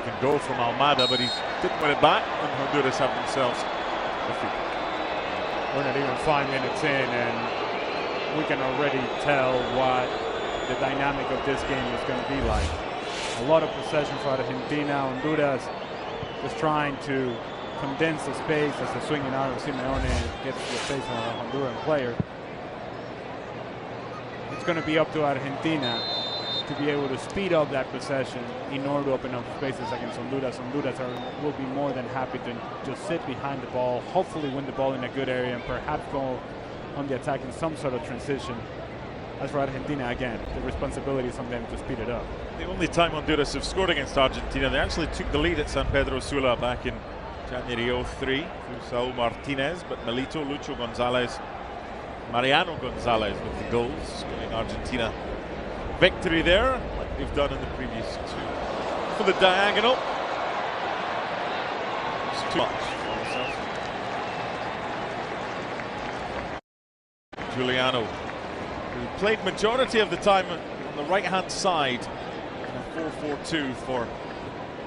second goal from Almada, but he didn't win it back, and Honduras have themselves defeated. We're not even 5 minutes in, and we can already tell what the dynamic of this game is going to be like. A lot of possession for Argentina. Honduras just trying to condense the space as the swinging arm of Simeone gets to the face of a Honduran player. It's going to be up to Argentina to be able to speed up that possession in order to open up spaces against Honduras. Honduras will be more than happy to just sit behind the ball, hopefully win the ball in a good area, and perhaps go on the attack in some sort of transition. As for Argentina, again, the responsibility is on them to speed it up. The only time Honduras have scored against Argentina, they actually took the lead at San Pedro Sula back in January 03 through Saul Martinez, but Melito, Lucho Gonzalez, Mariano Gonzalez with the goals, giving Argentina victory there, like they've done in the previous two. For the diagonal, it's too much. Giuliano, who played majority of the time on the right-hand side in a 4-4-2 for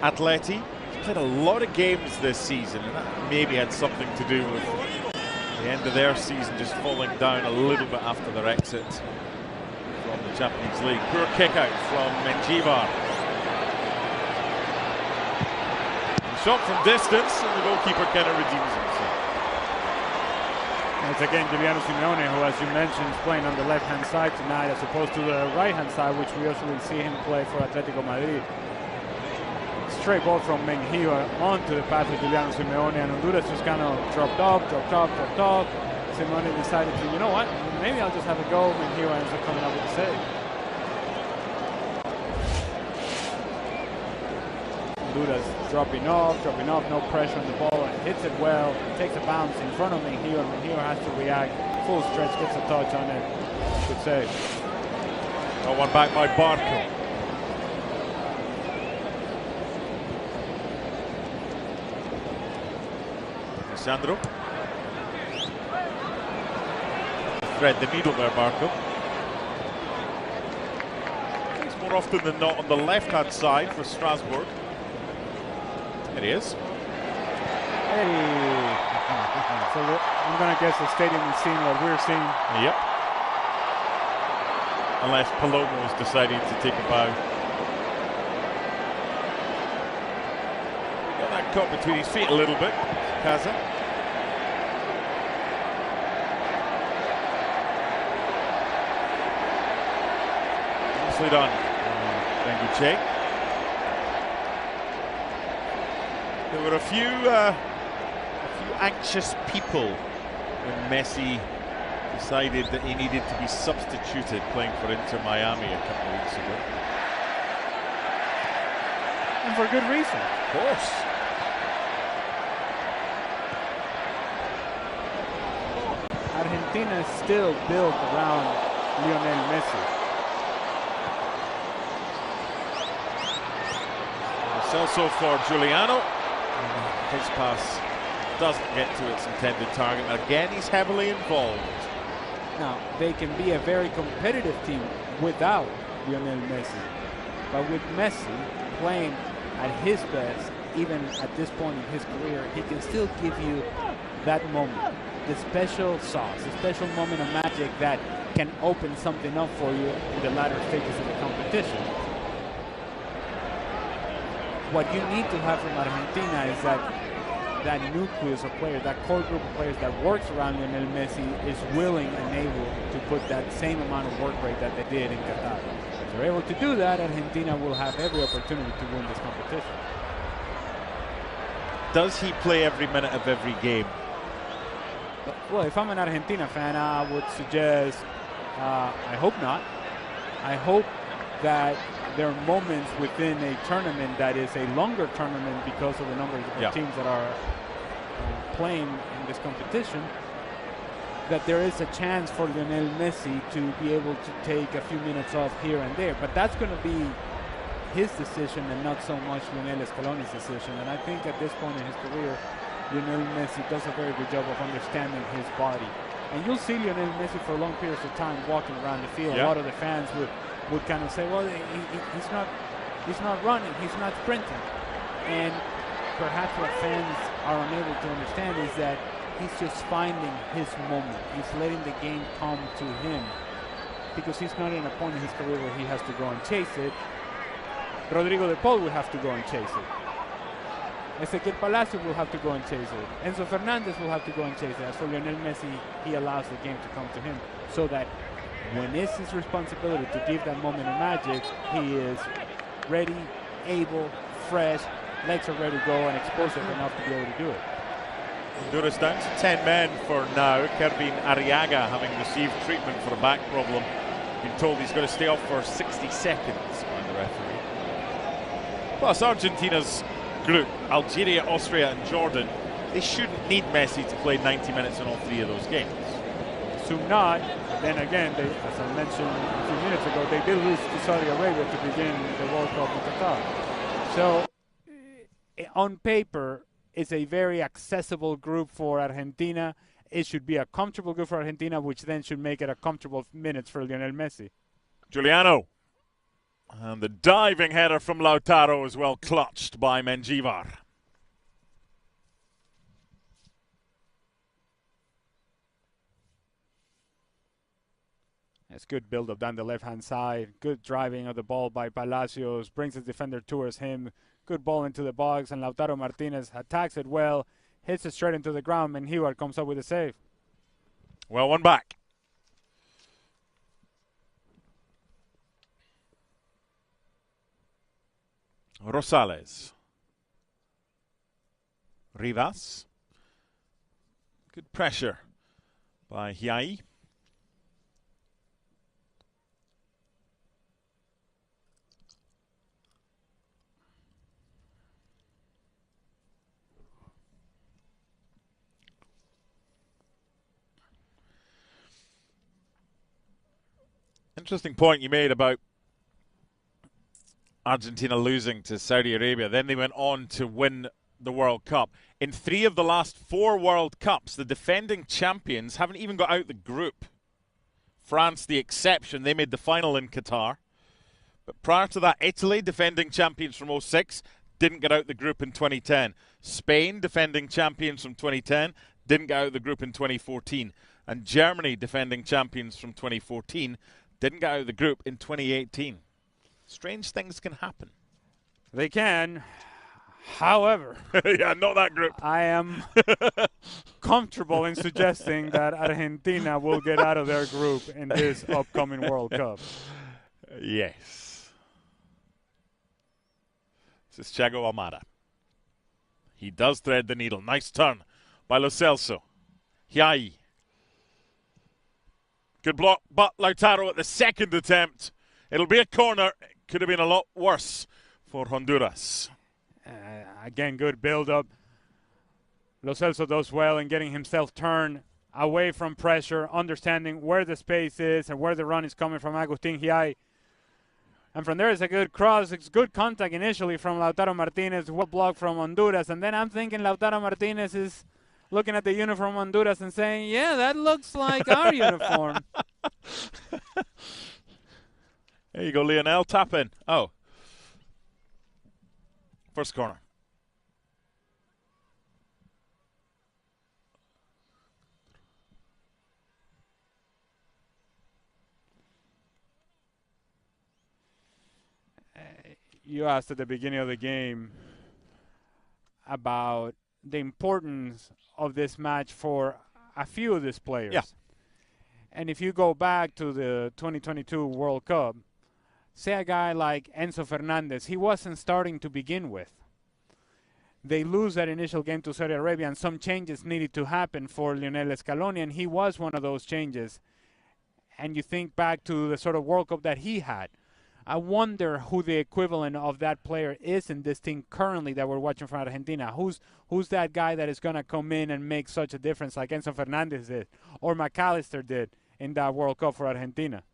Atleti. He's played a lot of games this season, and that maybe had something to do with the end of their season just falling down a little bit after their exit from the Japanese League. Poor kick out from Menjivar. Shot from distance, and the goalkeeper kind of redeems himself. It's again Giuliano Simeone, who, as you mentioned, is playing on the left-hand side tonight as opposed to the right-hand side, which we usually see him play for Atletico Madrid. Straight ball from Mengíbar onto the path of Giuliano Simeone, and Honduras just kind of dropped off. Simeone decided to, you know what, maybe I'll just have a go. Mengíbar ends up coming up with a save. Honduras dropping off, no pressure on the ball, and hits it well, takes a bounce in front of Mengíbar. Mengíbar has to react, full stretch, gets a touch on it. Good save. Got one back by Barco. Sandro. Thread the needle there, Barco. It's more often than not on the left-hand side for Strasbourg. It is. Hey. So I'm going to guess the stadium is seeing what we're seeing. Yep. Unless Palomo is deciding to take a bow. Got that caught between his feet a little bit. Kaza. Nicely done. Thank you, Che. There were a few anxious people when Messi decided that he needed to be substituted playing for Inter Miami a couple of weeks ago. And for good reason. Of course. Argentina is still built around Lionel Messi. Celso for Giuliano. His pass doesn't get to its intended target. Again, he's heavily involved. Now, they can be a very competitive team without Lionel Messi. But with Messi playing at his best, even at this point in his career, he can still give you that moment, the special sauce, the special moment of magic that can open something up for you in the latter stages of the competition. What you need to have from Argentina is that nucleus of players, that core group of players that works around Lionel Messi is willing and able to put that same amount of work rate that they did in Qatar. If they're able to do that, Argentina will have every opportunity to win this competition. Does he play every minute of every game? Well, if I'm an Argentina fan, I would suggest, I hope not. I hope that there are moments within a tournament that is a longer tournament because of the number of teams that are playing in this competition, that there is a chance for Lionel Messi to be able to take a few minutes off here and there. But that's going to be his decision and not so much Lionel Scaloni's decision. And I think at this point in his career, Lionel Messi does a very good job of understanding his body. And you'll see Lionel Messi for long periods of time walking around the field. A lot of the fans would kind of say, well, he's not running, he's not sprinting. And perhaps what fans are unable to understand is that he's just finding his moment. He's letting the game come to him because he's not in a point in his career where he has to go and chase it. Rodrigo de Paul will have to go and chase it. Ezequiel Palacio will have to go and chase it. Enzo Fernandez will have to go and chase it. As for Lionel Messi, he allows the game to come to him so that when it's his responsibility to give that moment of magic, he is ready, able, fresh, legs are ready to go and explosive enough to be able to do it. Honduras down to 10 men for now. Kervin Arriaga having received treatment for a back problem. Been told he's going to stay off for 60 seconds by the referee. Plus Argentina's group, Algeria, Austria and Jordan, they shouldn't need Messi to play 90 minutes in all three of those games. Assume not. Then again, they, as I mentioned a few minutes ago, they did lose to Saudi Arabia to begin the World Cup in Qatar. So on paper, it's a very accessible group for Argentina. It should be a comfortable group for Argentina, which then should make it a comfortable minutes for Lionel Messi. Giuliano. And the diving header from Lautaro is well clutched by Mendjivar. It's good build-up down the left-hand side. Good driving of the ball by Palacios. Brings his defender towards him. Good ball into the box, and Lautaro Martinez attacks it well. Hits it straight into the ground, and Mendjivar comes up with a save. Well, one back. Rosales. Rivas. Good pressure by Hiai. Interesting point you made about Argentina losing to Saudi Arabia. Then they went on to win the World Cup. In 3 of the last 4 World Cups, the defending champions haven't even got out the group. France, the exception. They made the final in Qatar. But prior to that, Italy, defending champions from 2006, didn't get out the group in 2010. Spain, defending champions from 2010, didn't get out the group in 2014. And Germany, defending champions from 2014, didn't get out of the group in 2018. Strange things can happen. They can. However, yeah, not that group. I am comfortable in suggesting that Argentina will get out of their group in this upcoming World Cup. Yes. This is Thiago Almada. He does thread the needle. Nice turn by Lo Celso. Hiai. Good block, but Lautaro at the second attempt. It'll be a corner. It could have been a lot worse for Honduras. Again, good build-up. Lo Celso does well in getting himself turned away from pressure, understanding where the space is and where the run is coming from Agustin Hiai. And from there, it's a good cross. It's good contact initially from Lautaro Martinez. Well blocked from Honduras. And then I'm thinking Lautaro Martinez is looking at the uniform Honduras and saying, yeah, that looks like our uniform. There you go, Lionel. Tap in. Oh. First corner. You asked at the beginning of the game about the importance of this match for a few of these players. Yeah. And if you go back to the 2022 World Cup, say a guy like Enzo Fernandez, he wasn't starting to begin with. They lose that initial game to Saudi Arabia, and some changes needed to happen for Lionel Scaloni, and he was one of those changes. And you think back to the sort of World Cup that he had. I wonder who the equivalent of that player is in this team currently that we're watching from Argentina. Who's that guy that is going to come in and make such a difference like Enzo Fernandez did or McAllister did in that World Cup for Argentina?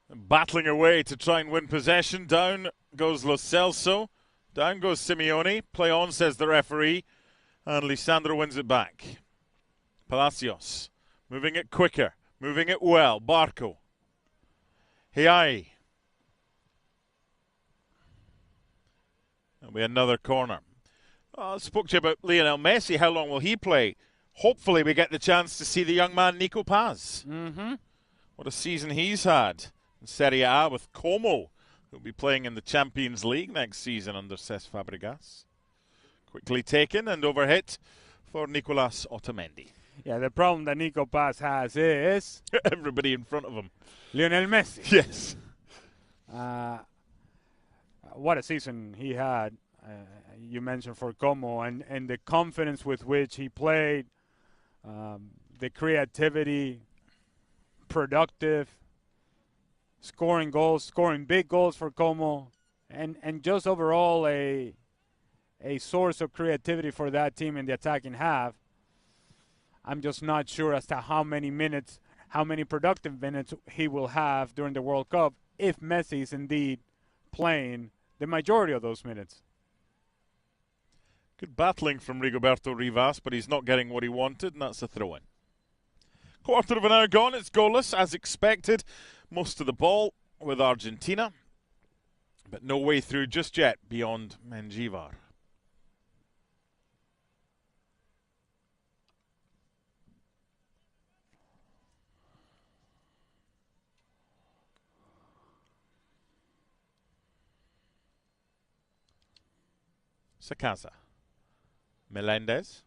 Battling away to try and win possession. Down goes Lo Celso. Down goes Simeone. Play on, says the referee. And Lisandro wins it back. Palacios. Moving it quicker. Moving it well. Barco. Hiai. There'll be another corner. I spoke to you about Lionel Messi. How long will he play? Hopefully we get the chance to see the young man Nico Paz. Mm-hmm. What a season he's had in Serie A with Como, who'll be playing in the Champions League next season under Cesc Fabregas. Quickly taken and overhit for Nicolas Otamendi. Yeah, the problem that Nico Paz has is everybody in front of him. Lionel Messi. Yes. What a season he had. You mentioned for Como and the confidence with which he played, the creativity, productive, scoring goals, scoring big goals for Como, and just overall a source of creativity for that team in the attacking half. I'm just not sure as to how many productive minutes he will have during the World Cup if Messi is indeed playing the majority of those minutes. Good battling from Rigoberto Rivas, but he's not getting what he wanted, and that's a throw-in. Quarter of an hour gone. It's goalless, as expected. Most of the ball with Argentina, but no way through just yet beyond Mendjivar. Sacasa. Melendez.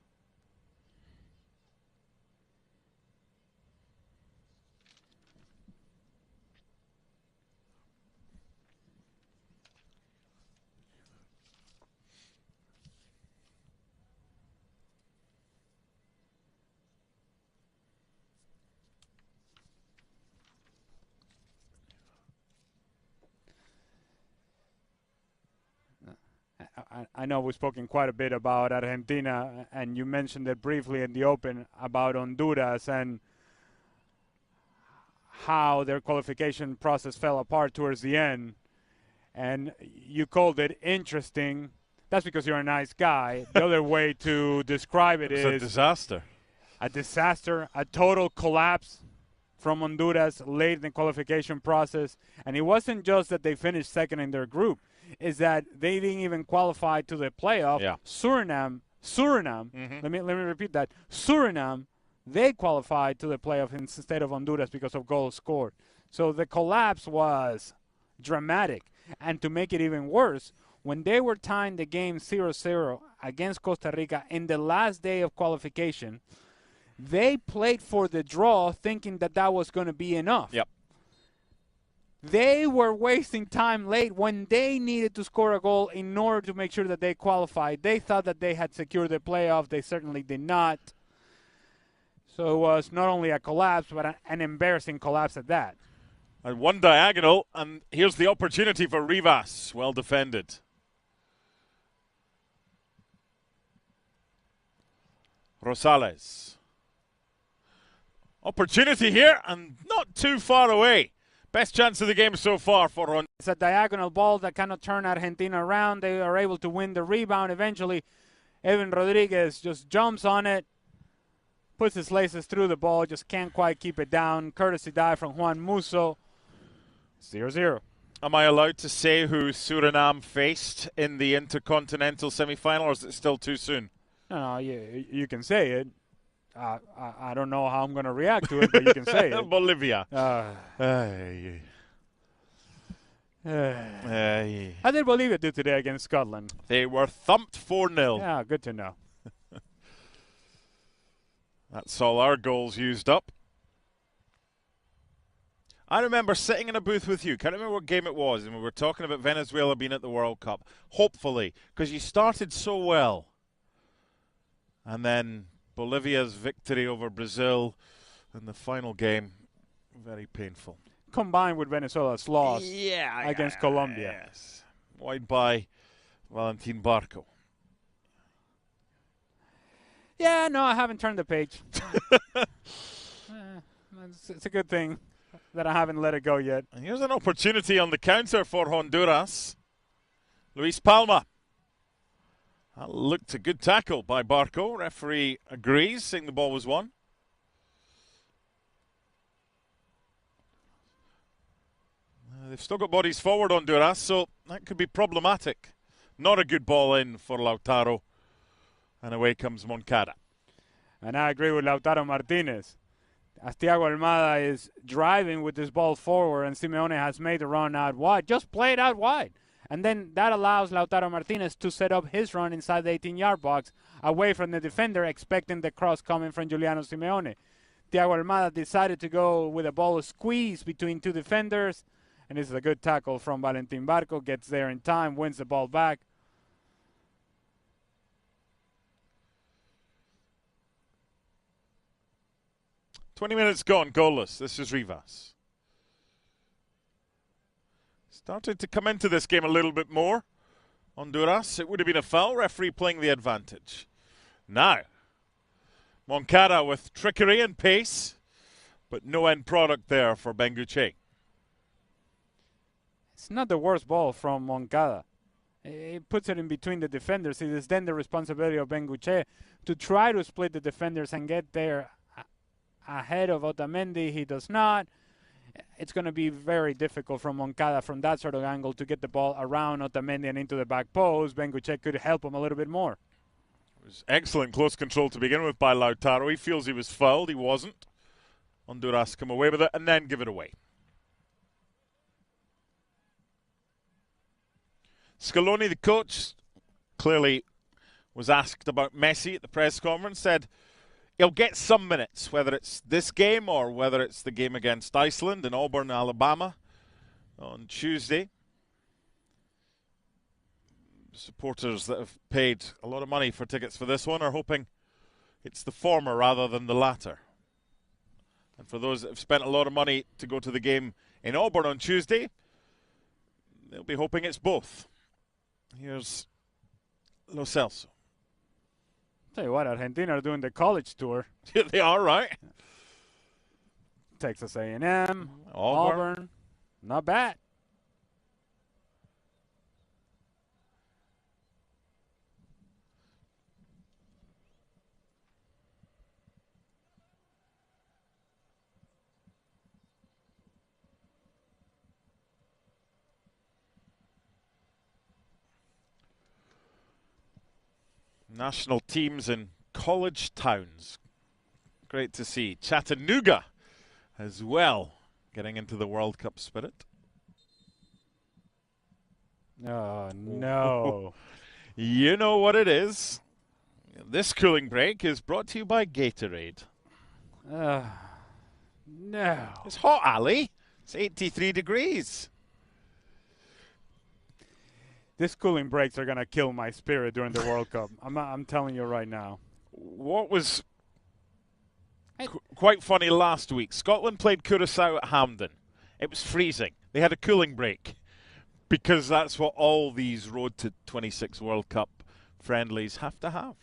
I know we've spoken quite a bit about Argentina, and you mentioned it briefly in the open about Honduras and how their qualification process fell apart towards the end. And you called it interesting. That's because you're a nice guy. The other way to describe it is a disaster. A disaster, a total collapse from Honduras late in the qualification process. And it wasn't just that they finished second in their group. Is that they didn't even qualify to the playoff. Yeah. Suriname. Mm-hmm. Let me repeat that. Suriname, they qualified to the playoff instead of Honduras because of goals scored. So the collapse was dramatic. And to make it even worse, when they were tying the game 0-0 against Costa Rica in the last day of qualification, they played for the draw thinking that was going to be enough. Yep. They were wasting time late when they needed to score a goal in order to make sure that they qualified. They thought that they had secured the playoff. They certainly did not. So it was not only a collapse, but an embarrassing collapse at that. And one diagonal, and here's the opportunity for Rivas. Well defended. Rosales. Opportunity here, and not too far away. Best chance of the game so far for Honduras. It's a diagonal ball that cannot turn Argentina around. They are able to win the rebound. Eventually, Evan Rodriguez just jumps on it, puts his laces through the ball, just can't quite keep it down. Courtesy dive from Juan Musso. 0-0. Am I allowed to say who Suriname faced in the Intercontinental semi-final, or is it still too soon? No, you can say it. I don't know how I'm going to react to it, but you can say it. Bolivia. How did Bolivia do today against Scotland? They were thumped 4-0. Yeah, good to know. That's all our goals used up. I remember sitting in a booth with you. Can't remember what game it was, and we were talking about Venezuela being at the World Cup. Hopefully, because you started so well. And then Bolivia's victory over Brazil in the final game, very painful. Combined with Venezuela's loss against Colombia. Yes. Wide by Valentin Barco. Yeah, no, I haven't turned the page. It's a good thing that I haven't let it go yet. And here's an opportunity on the counter for Honduras. Luis Palma. That looked a good tackle by Barco. Referee agrees, saying the ball was won. They've still got bodies forward, Honduras, so that could be problematic. Not a good ball in for Lautaro. And away comes Moncada. And I agree with Lautaro Martinez. As Thiago Almada is driving with this ball forward and Simeone has made the run out wide, just play it out wide. And then that allows Lautaro Martinez to set up his run inside the 18-yard box, away from the defender, expecting the cross coming from Giuliano Simeone. Thiago Almada decided to go with a ball squeeze between two defenders, and this is a good tackle from Valentin Barco, gets there in time, wins the ball back. "20 minutes gone, goalless." This is Rivas. Started to come into this game a little bit more. Honduras, it would have been a foul. Referee playing the advantage. Now, Moncada with trickery and pace, but no end product there for Benguche. It's not the worst ball from Moncada. It puts it in between the defenders. It is then the responsibility of Benguche to try to split the defenders and get there ahead of Otamendi. He does not. It's going to be very difficult from Moncada from that sort of angle to get the ball around Otamendi and into the back post. Benguche could help him a little bit more. It was excellent close control to begin with by Lautaro. He feels he was fouled. He wasn't. Honduras come away with it and then give it away. Scaloni, the coach, clearly was asked about Messi at the press conference, said he'll get some minutes, whether it's this game or whether it's the game against Iceland in Auburn, Alabama on Tuesday. Supporters that have paid a lot of money for tickets for this one are hoping it's the former rather than the latter. And for those that have spent a lot of money to go to the game in Auburn on Tuesday, they'll be hoping it's both. Here's Lo Celso. Tell you what, Argentina are doing the college tour. They are, right? Texas A&M, Auburn. Not bad. National teams in college towns. Great to see. Chattanooga as well, getting into the World Cup spirit. Oh, no. You know what it is. This cooling break is brought to you by Gatorade. No. It's hot, Ali. It's 83 degrees. These cooling breaks are going to kill my spirit during the World Cup. I'm telling you right now. What was quite funny last week, Scotland played Curaçao at Hampden. It was freezing. They had a cooling break because that's what all these Road to 26 World Cup friendlies have to have.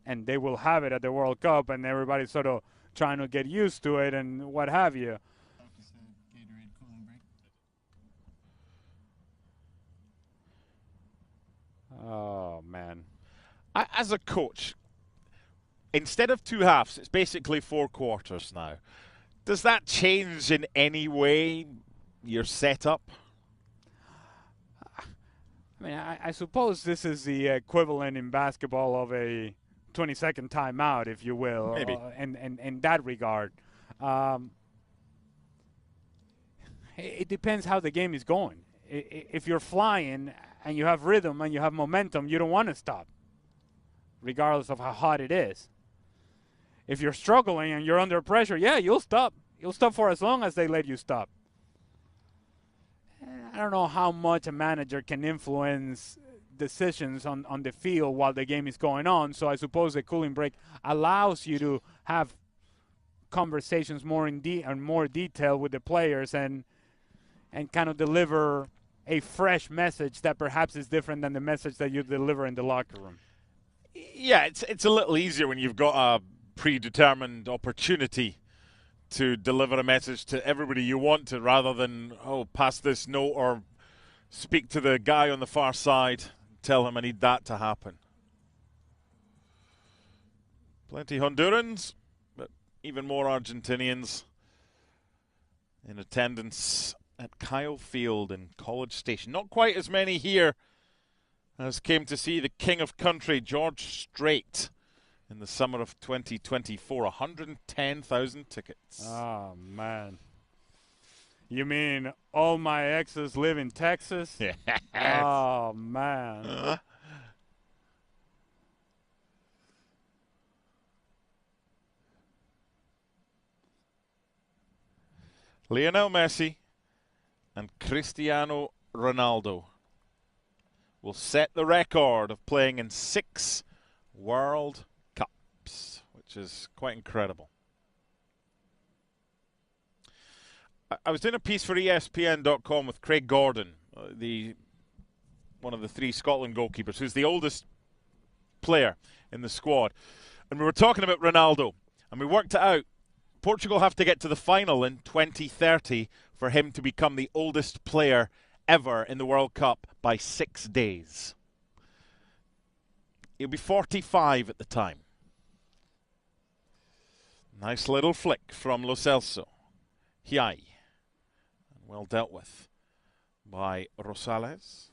And they will have it at the World Cup, and everybody's sort of trying to get used to it and what have you. Oh, man. As a coach, instead of two halves, it's basically 4 quarters now. Does that change in any way your setup? I mean, I suppose this is the equivalent in basketball of a 20-second timeout, if you will. Maybe. In that regard. It depends how the game is going. If you're flying and you have rhythm and you have momentum, you don't want to stop, regardless of how hot it is. If you're struggling and you're under pressure, yeah, you'll stop. You'll stop for as long as they let you stop. I don't know how much a manager can influence decisions on the field while the game is going on, so I suppose the cooling break allows you to have conversations more more detail with the players and kind of deliver a fresh message that perhaps is different than the message that you deliver in the locker room. Yeah, it's a little easier when you've got a predetermined opportunity to deliver a message to everybody you want to, rather than, pass this note or speak to the guy on the far side, tell him I need that to happen. Plenty Hondurans, but even more Argentinians in attendance at Kyle Field in College Station. Not quite as many here as came to see the King of Country, George Strait, in the summer of 2024. 110,000 tickets. Oh, man. You mean all my exes live in Texas? Yes. Oh, man. Lionel Messi and Cristiano Ronaldo will set the record of playing in 6 World Cups, which is quite incredible. I was doing a piece for ESPN.com with Craig Gordon, one of the 3 Scotland goalkeepers, who's the oldest player in the squad. And we were talking about Ronaldo, and we worked it out. Portugal have to get to the final in 2030 for him to become the oldest player ever in the World Cup by 6 days. He'll be 45 at the time. Nice little flick from Lo Celso. Hiai. Well dealt with by Rosales.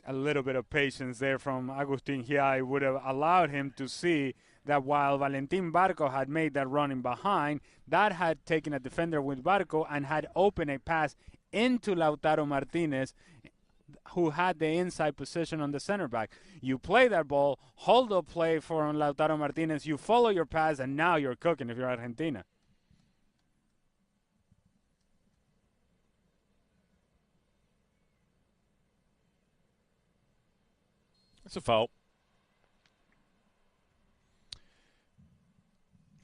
A little bit of patience there from Agustin Hiai would have allowed him to see that while Valentin Barco had made that run in behind, that had taken a defender with Barco and had opened a pass into Lautaro Martinez, who had the inside position on the center back. You play that ball, hold up play for Lautaro Martinez, you follow your pass, and now you're cooking if you're Argentina. It's a foul.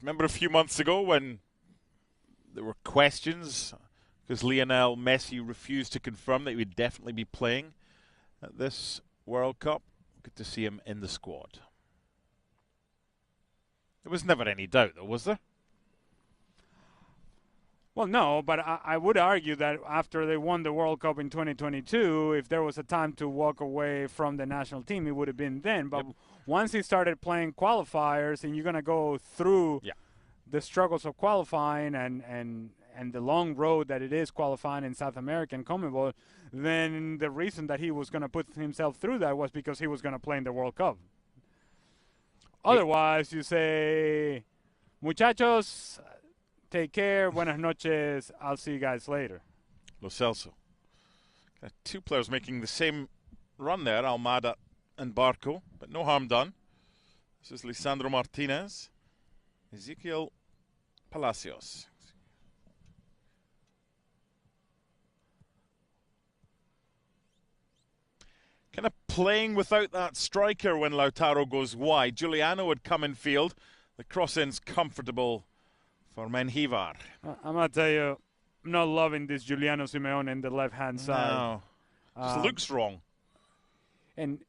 Remember a few months ago when there were questions because Lionel Messi refused to confirm that he would definitely be playing at this World Cup? Good to see him in the squad. There was never any doubt, though, was there? Well, no, but I would argue that after they won the World Cup in 2022, if there was a time to walk away from the national team, it would have been then. But once he started playing qualifiers and you're going to go through the struggles of qualifying and the long road that it is qualifying in South America and CONMEBOL, then the reason that he was going to put himself through that was because he was going to play in the World Cup. Otherwise, you say, muchachos, take care, buenas noches, I'll see you guys later. Lo Celso. Got 2 players making the same run there, Almada and Barco, but no harm done. This is Lisandro Martinez, Ezequiel Palacios. Kind of playing without that striker when Lautaro goes wide. Giuliano would come in field. The cross-in's comfortable for Menjivar. I'm going to tell you, I'm not loving this Giuliano Simeone in the left-hand side. No, just looks wrong. And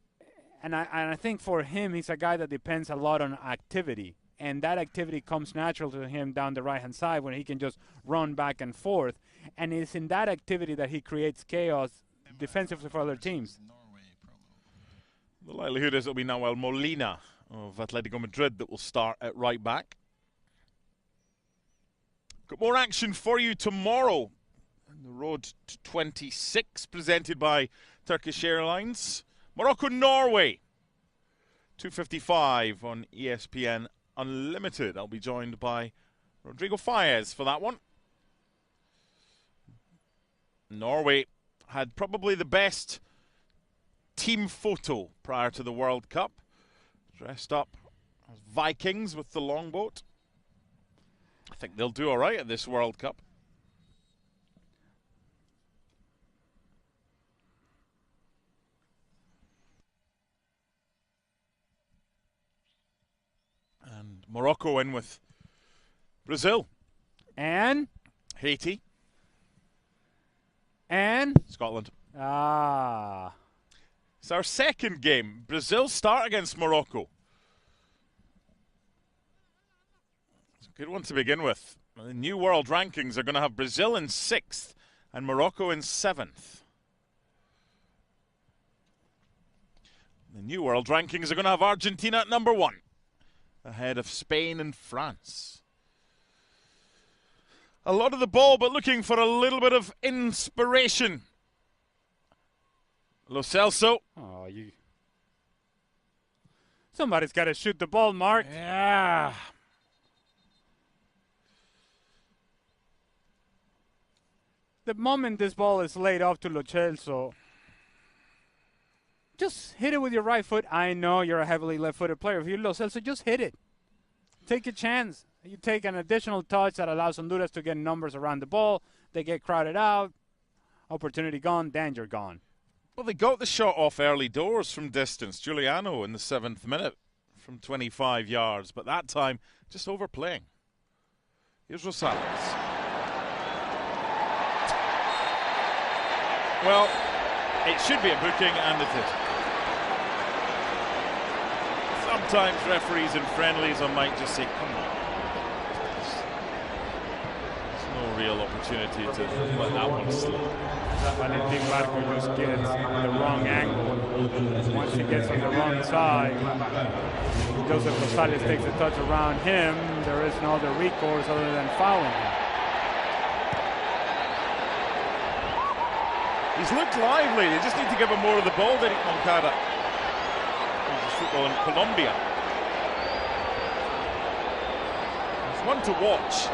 I think for him, he's a guy that depends a lot on activity. And that activity comes natural to him down the right-hand side when he can just run back and forth. And it's in that activity that he creates chaos defensively for other teams. The likelihood is it'll be Nahuel Molina of Atletico Madrid that will start at right back. Got more action for you tomorrow on the road to 26, presented by Turkish Airlines. Morocco-Norway, 2:55 on ESPN Unlimited. I'll be joined by Rodrigo Faez for that one. Norway had probably the best team photo prior to the World Cup. Dressed up as Vikings with the longboat. I think they'll do all right at this World Cup. And Morocco in with Brazil. And? Haiti. And? Scotland. Ah. It's our second game. Brazil start against Morocco. It's a good one to begin with. The new world rankings are going to have Brazil in 6th and Morocco in 7th. The new world rankings are going to have Argentina at number 1, ahead of Spain and France. A lot of the ball, but looking for a little bit of inspiration. Lo Celso. Oh, somebody's got to shoot the ball, Mark. Yeah. The moment this ball is laid off to Lo Celso, just hit it with your right foot. I know you're a heavily left-footed player. If you're Lo Celso, just hit it. Take a chance. You take an additional touch that allows Honduras to get numbers around the ball. They get crowded out. Opportunity gone, danger gone. Well, they got the shot off early doors from distance. Giuliano in the 7th minute from 25 yards, but that time just overplaying. Here's Rosales. Well, it should be a booking, and it is. Sometimes referees in friendlies might just say, come on. There's no real opportunity to let that one slip. Valentin Barco just gets the wrong angle. Once he gets on the wrong side, Joseph Rosales takes a touch around him. There is no other recourse other than fouling him. He's looked lively. They just need to give him more of the ball, Derek Moncada. Football in Colombia. He's one to watch.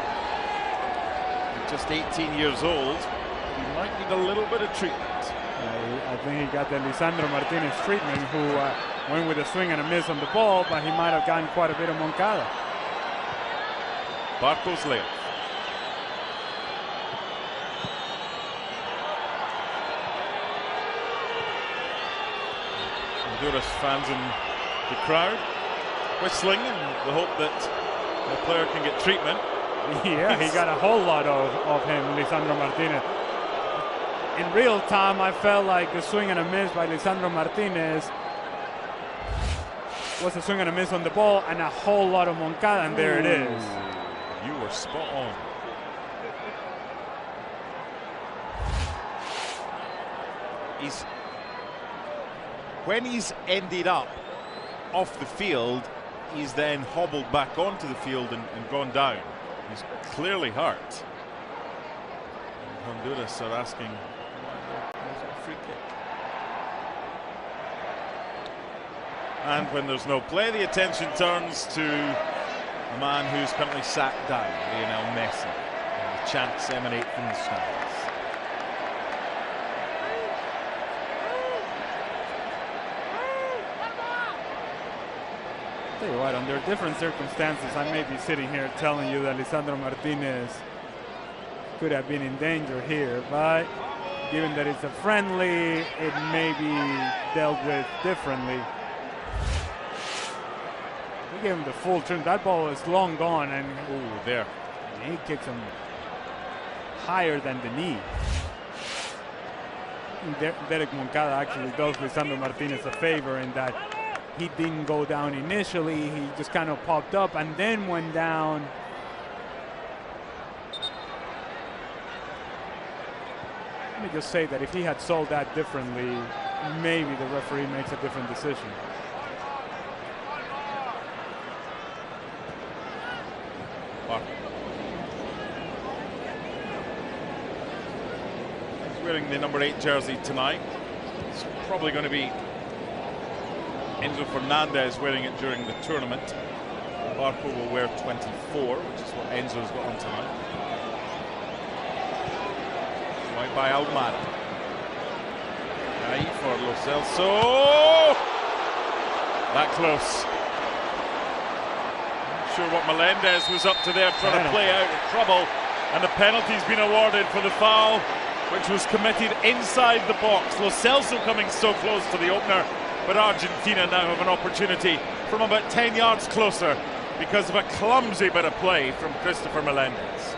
He's just 18 years old. He might need a little bit of treatment. I think he got the Lisandro Martinez treatment, who went with a swing and a miss on the ball, but he might have gotten quite a bit of Moncada. Barcos Leo. Honduras fans in the crowd whistling in the hope that the player can get treatment. Yeah, he got a whole lot of him, Lisandro Martinez. In real time, I felt like the swing and a miss by Lisandro Martinez was a swing and a miss on the ball and a whole lot of Moncada, and there it is. You were spot on. When he's ended up off the field, he's then hobbled back onto the field and gone down. He's clearly hurt. And Honduras are asking, where's our free kick? And when there's no play, the attention turns to a man who's currently sat down, Lionel Messi. And the chants emanate from the stands. Tell you what, under different circumstances, I may be sitting here telling you that Lisandro Martinez could have been in danger here, but given that it's a friendly, it may be dealt with differently. We gave him the full turn. That ball is long gone, and there. He kicks him higher than the knee. Derek Moncada actually does Lisandro Martinez a favor in that he didn't go down initially. He just kind of popped up and then went down. Let me just say that if he had sold that differently, maybe the referee makes a different decision. He's wearing the number 8 jersey tonight. It's probably going to be Enzo Fernandez wearing it during the tournament. Barco will wear 24, which is what Enzo's got on tonight. Right by Almada. Right for Lo Celso. That close. Not sure what Melendez was up to there, trying to play out of trouble. And the penalty's been awarded for the foul, which was committed inside the box. Lo Celso coming so close to the opener, but Argentina now have an opportunity from about 10 yards closer because of a clumsy bit of play from Christopher Melendez.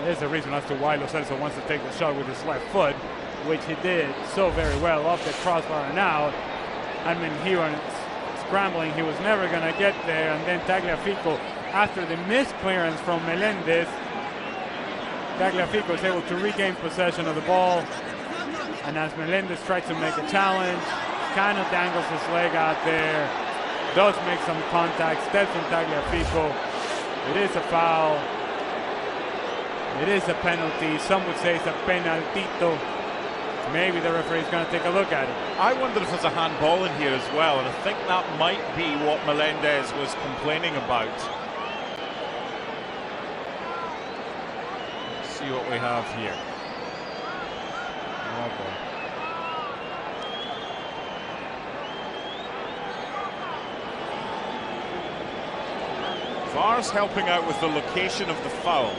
There's a reason as to why Lo Celso wants to take the shot with his left foot, which he did so very well off the crossbar and out. I mean, he was scrambling, he was never going to get there, and then Tagliafico, after the missed clearance from Melendez, Tagliafico is able to regain possession of the ball. And as Melendez tries to make a challenge, kind of dangles his leg out there, does make some contact, steps on Tagliafico. It is a foul. It is a penalty. Some would say it's a penaltito. maybe the referee's going to take a look at it. I wonder if there's a handball in here as well, and I think that might be what Melendez was complaining about. Let's see what we have here. Oh boy. VAR's helping out with the location of the foul.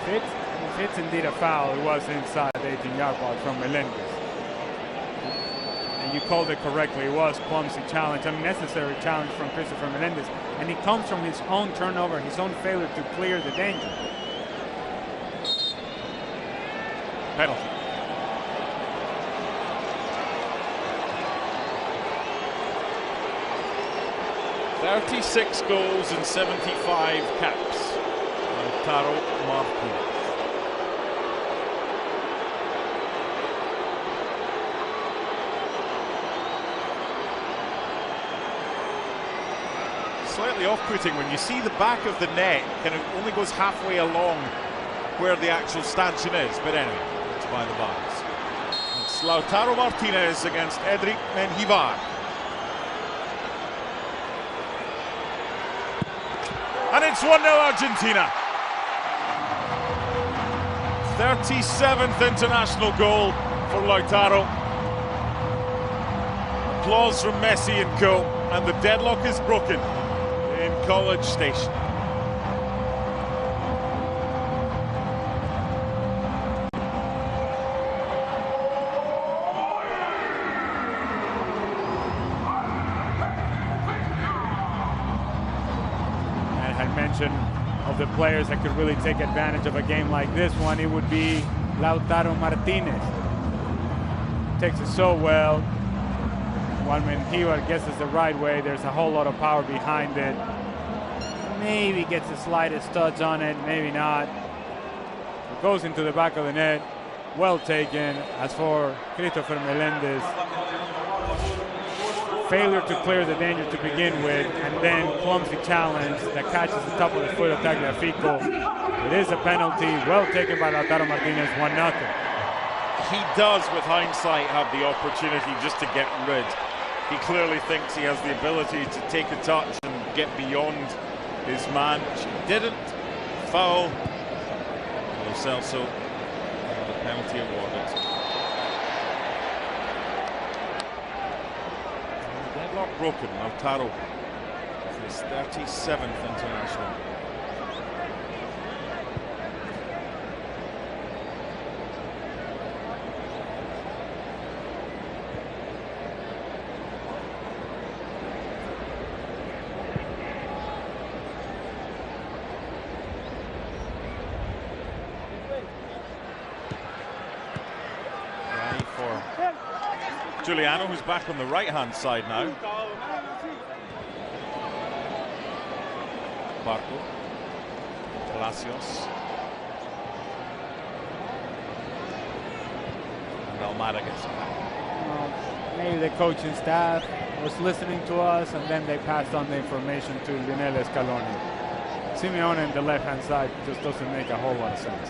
If it's indeed a foul, it was inside the 18-yard box from Melendez. And you called it correctly. It was clumsy challenge, unnecessary challenge from Christopher Melendez. And it comes from his own turnover, his own failure to clear the danger. Penalty. "36 goals and 75 caps." Lautaro Martinez. Slightly off-putting when you see the back of the net kind of only goes halfway along where the actual stanchion is, but anyway, it's by the bars. It's Lautaro Martinez against Edric Menjivar. And it's 1-0 Argentina. 37th international goal for Lautaro. Applause from Messi and co. And the deadlock is broken in College Station. Of the players that could really take advantage of a game like this one, it would be Lautaro Martinez. Takes it so well. When Menjivar gets it the right way, there's a whole lot of power behind it. Maybe gets the slightest touch on it, maybe not. It goes into the back of the net. Well taken. As for Christopher Melendez, failure to clear the danger to begin with, and then clumsy challenge that catches the top of the foot of Tagliafico. It is a penalty, well taken by Lautaro Martinez, 1-0. He does, with hindsight, have the opportunity just to get rid. He clearly thinks he has the ability to take a touch and get beyond his man, which he didn't. Foul. Lo Celso, and the penalty awarded. Deadlock broken. Lautaro for his 37th international. Giuliano, who's back on the right-hand side now. Barco. Palacios. And Almada gets back. Maybe the coaching staff was listening to us, and then they passed on the information to Lionel Scaloni. Simeone on the left-hand side just doesn't make a whole lot of sense.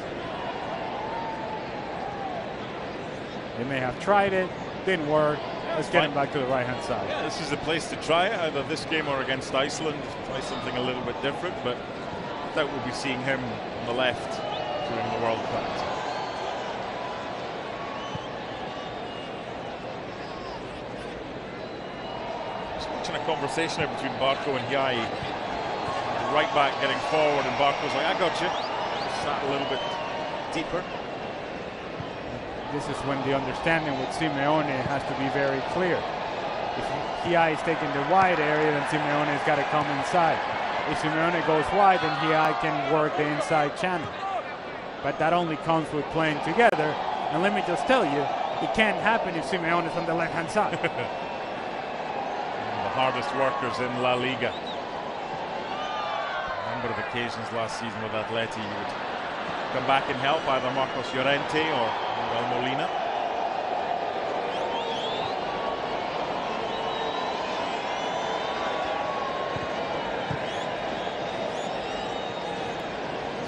They may have tried it. Didn't work. Let's get him back to the right-hand side. Yeah, this is the place to try it, either this game or against Iceland. Try something a little bit different, but I doubt we'll be seeing him on the left during the World Cup. Just watching a conversation there between Barco and Yai. The right back getting forward, and Barco's like, "I got you." Just sat a little bit deeper. This is when the understanding with Simeone has to be very clear. If Hiai is taking the wide area, then Simeone has got to come inside. If Simeone goes wide, then Hiai can work the inside channel. But that only comes with playing together. And let me just tell you, it can't happen if Simeone is on the left-hand side. The hardest workers in La Liga. A number of occasions last season with Atleti, he would come back and help either Marcos Llorente or Manuel Molina.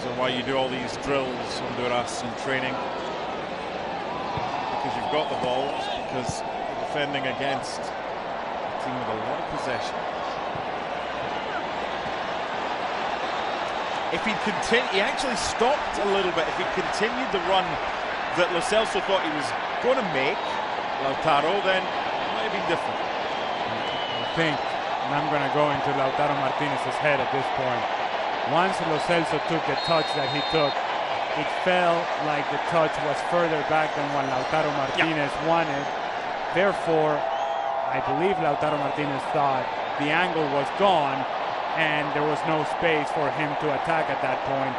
So why you do all these drills, Honduras, in training. Because you've got the balls, because you're defending against a team with a lot of possession. If he'd continued, he actually stopped a little bit. If he'd continued the run that Lo Celso thought he was going to make, Lautaro, then it might have been different. I think, and I'm going to go into Lautaro Martinez's head at this point. Once Lo Celso took the touch that he took, it felt like the touch was further back than what Lautaro Martinez wanted. Therefore, I believe Lautaro Martinez thought the angle was gone and there was no space for him to attack at that point.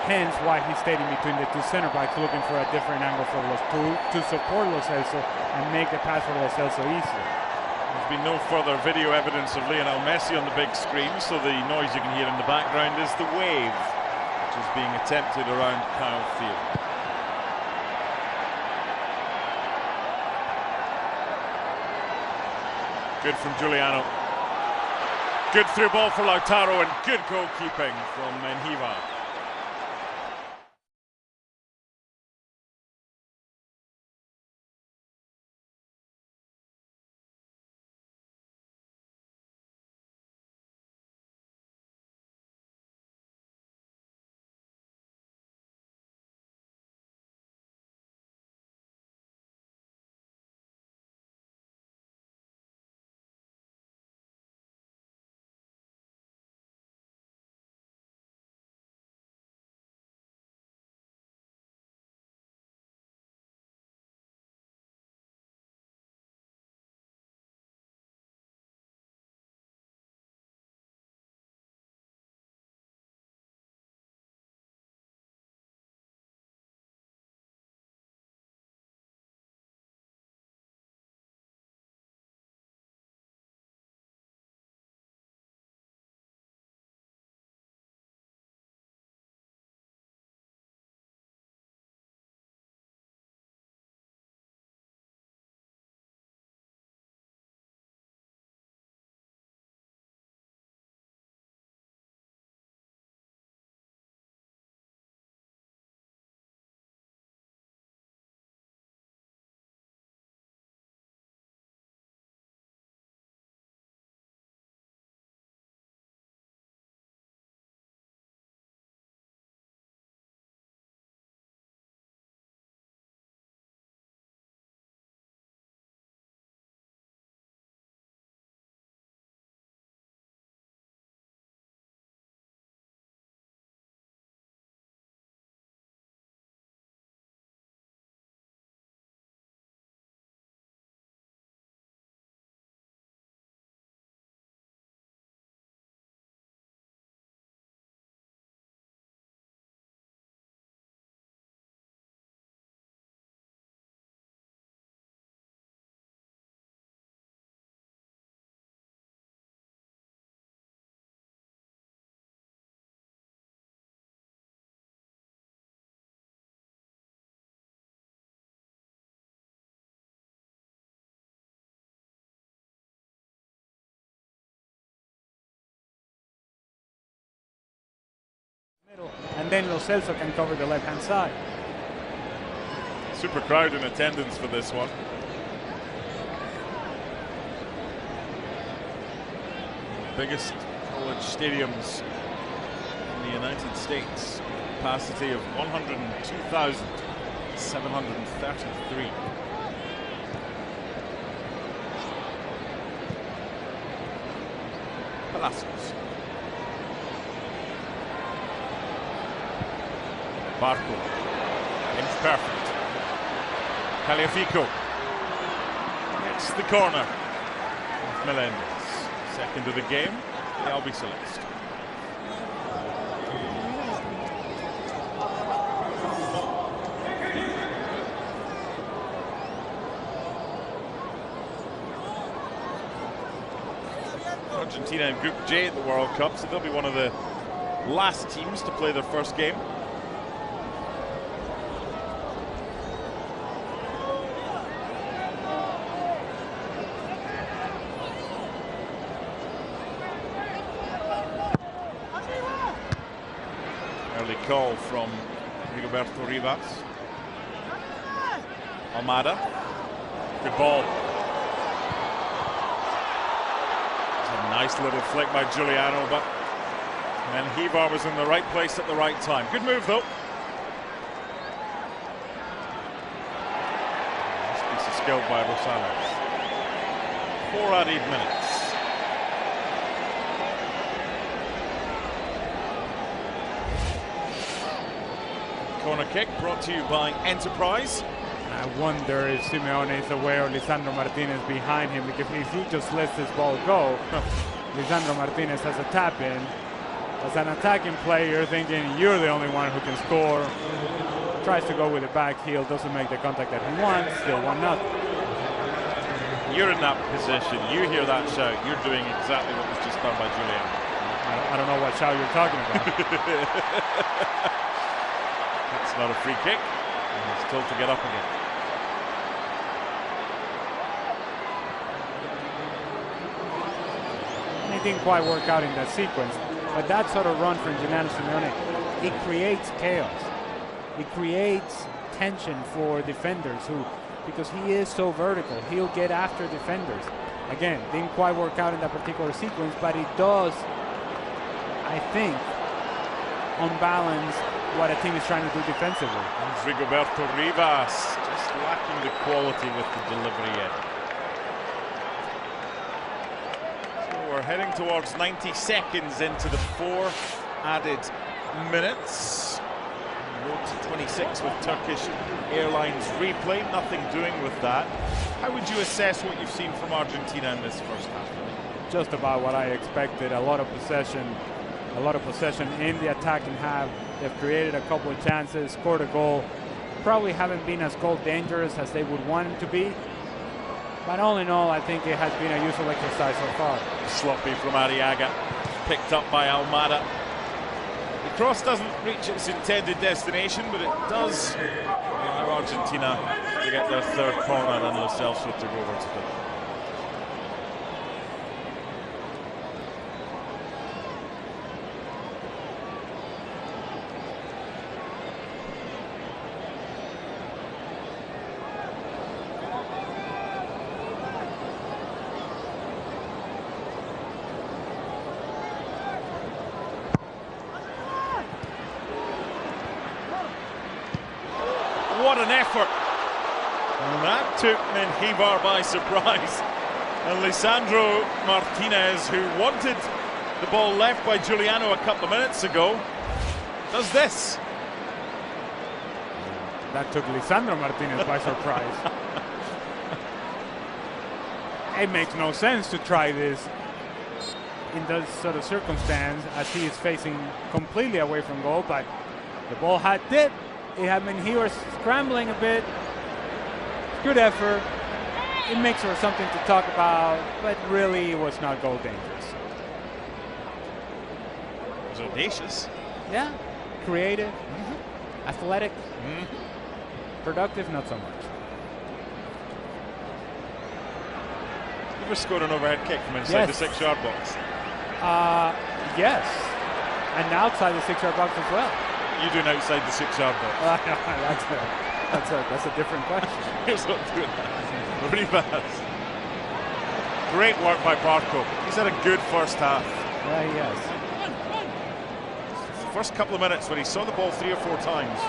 Hence why he stayed in between the two center backs, looking for a different angle for to support Lo Celso and make the pass for Lo Celso easier. There's been no further video evidence of Lionel Messi on the big screen, so the noise you can hear in the background is the wave which is being attempted around Kyle Field. Good from Giuliano. Good through ball for Lautaro and good goalkeeping from Menjivar. And then Lo Celso can cover the left-hand side. Super crowd in attendance for this one. Biggest college stadiums in the United States. Capacity of 102,733. Palacios. Barco. Imperfect. Caliafico. It's the corner. Melendez. Second of the game. The Albi Celeste. Argentina in Group J at the World Cup, so they'll be one of the last teams to play their first game. penalty call from Rigoberto Rivas. Almada. Good ball. It's a nice little flick by Giuliano, but Mendjivar was in the right place at the right time. Good move, though. Nice piece of skill by Rosales. 4 added minutes. Corner kick brought to you by Enterprise. I wonder if Simeone is aware of Lisandro Martinez behind him, because if he just lets this ball go, Lisandro Martinez has a tap in. As an attacking player, thinking you're the only one who can score. Tries to go with the back heel, doesn't make the contact that he wants, still 1-0. You're in that position, you hear that shout, you're doing exactly what was just done by Julian. I don't know what shout you're talking about. That's not a free kick, and he's told to get up again. It didn't quite work out in that sequence, but that sort of run from Gennaro Simeone, it creates chaos. It creates tension for defenders because he is so vertical, he'll get after defenders. Again, didn't quite work out in that particular sequence, but it does, I think, unbalance what a team is trying to do defensively. And Rigoberto Rivas just lacking the quality with the delivery yet. So we're heading towards 90 seconds into the 4 added minutes. Road to 26 with Turkish Airlines replay. Nothing doing with that. How would you assess what you've seen from Argentina in this first half? Just about what I expected. A lot of possession in the attacking half. They've created a couple of chances, scored a goal. Probably haven't been as goal dangerous as they would want it to be. But all in all, I think it has been a useful exercise so far. Sloppy from Arriaga, picked up by Almada. The cross doesn't reach its intended destination, but it does allow Argentina to get their 3rd corner and Lo Celso to go over to them. What an effort. And that took Mendjivar by surprise. And Lisandro Martinez, who wanted the ball left by Giuliano a couple of minutes ago, does this. That took Lisandro Martinez by surprise. It makes no sense to try this in this sort of circumstance as he is facing completely away from goal, but the ball had dipped. It had Mendjivar scrambling a bit. Good effort. It makes for something to talk about, but really it was not goal dangerous. It was audacious. Yeah, creative, athletic, productive, not so much. You ever scored an overhead kick from inside the 6-yard box? Yes, and outside the 6-yard box as well. You doing outside the 6-yard box? That's a different question. Here's what doing that. Rivas. Great work by Barco. He's had a good first half. Yeah, he has. The first couple of minutes when he saw the ball 3 or 4 times,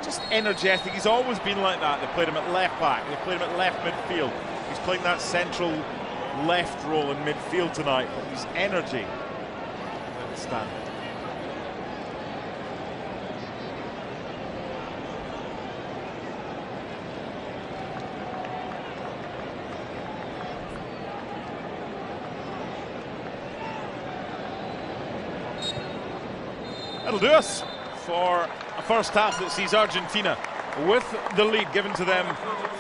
just energetic. He's always been like that. They played him at left back. They played him at left midfield. He's playing that central left role in midfield tonight, but his energy is outstanding. That'll do us for a first half that sees Argentina with the lead given to them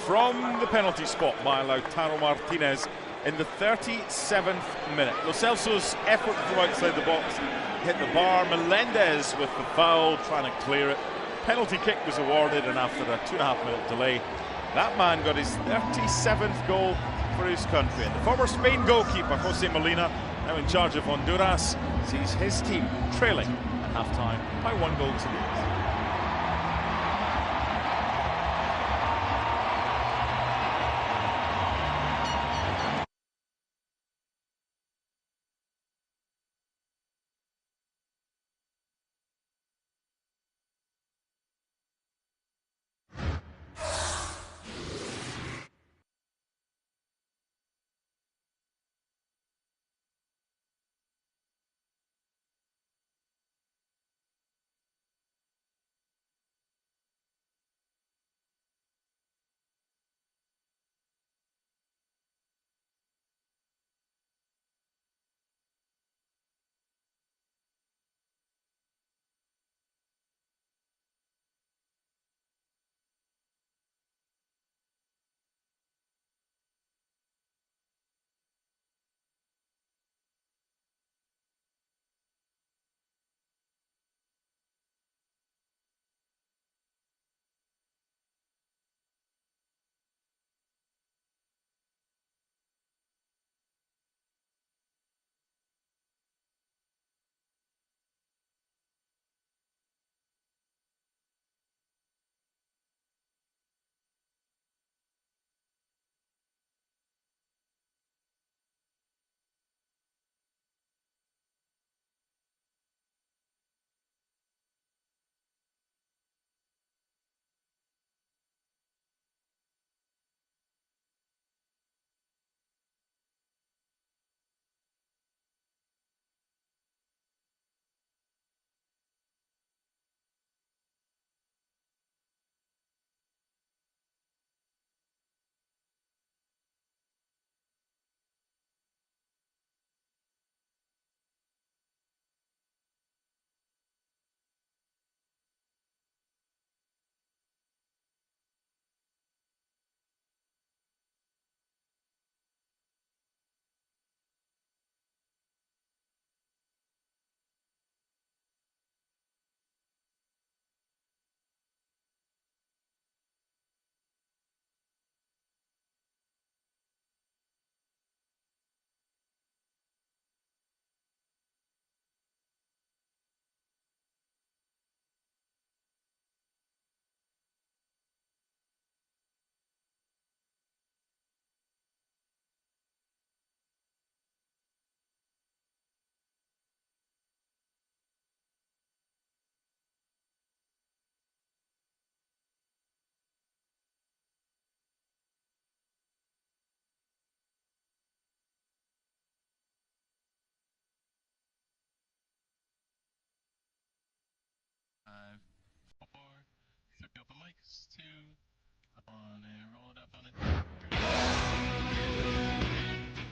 from the penalty spot by Lautaro Martinez in the 37th minute. Lo Celso's effort from outside the box hit the bar. Melendez with the foul, trying to clear it. Penalty kick was awarded, and after a 2.5-minute delay, that man got his 37th goal for his country. And the former Spain goalkeeper, Jose Molina, now in charge of Honduras, sees his team trailing at half-time by 1 goal to nil.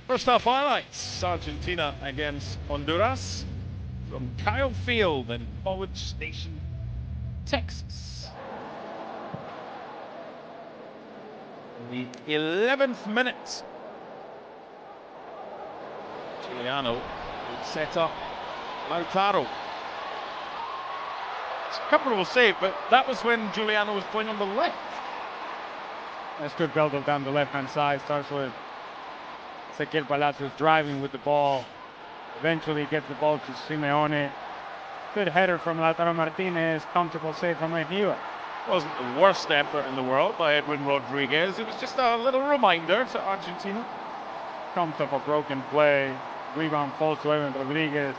First half highlights: Argentina against Honduras from Kyle Field in College Station, Texas. In the 11th minute, Giuliano would set up Lautaro. It's a comfortable save, but that was when Giuliano was playing on the left. That's good build-up down the left-hand side. Starts with Ezequiel Palacios driving with the ball. Eventually gets the ball to Simeone. Good header from Lautaro Martinez. Comfortable save from Mejia. Wasn't the worst effort in the world by Edwin Rodriguez. It was just a little reminder to Argentina. Comfortable broken play. Rebound falls to Edwin Rodriguez.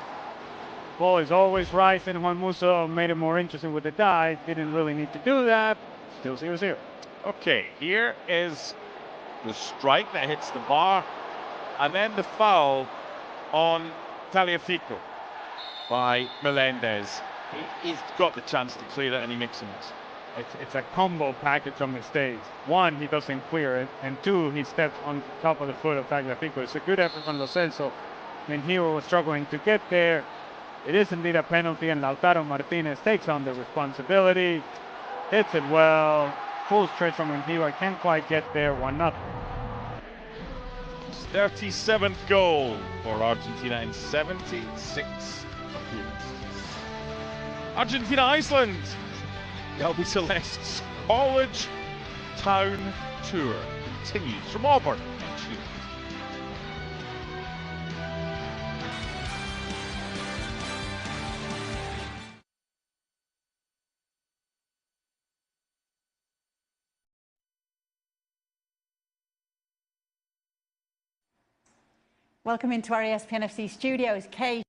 Ball is always right, and Juan Musso made it more interesting with the dive. Didn't really need to do that. Still 0-0. Okay, here is the strike that hits the bar, and then the foul on Tagliafico by Melendez. He's got the chance to clear it, and he makes a miss. It's a combo package of mistakes. One, he doesn't clear it, and two, he steps on top of the foot of Tagliafico. It's a good effort from Lo Celso. Mejia was struggling to get there. It is indeed a penalty, and Lautaro Martinez takes on the responsibility. Hits it well. Full stretch from Mejia. Can't quite get there. 1-0. 37th goal for Argentina in 76 appearances. Argentina-Iceland. The Albi Celeste's College Town Tour continues from Auburn. Welcome into our ESPN FC studios, Kay.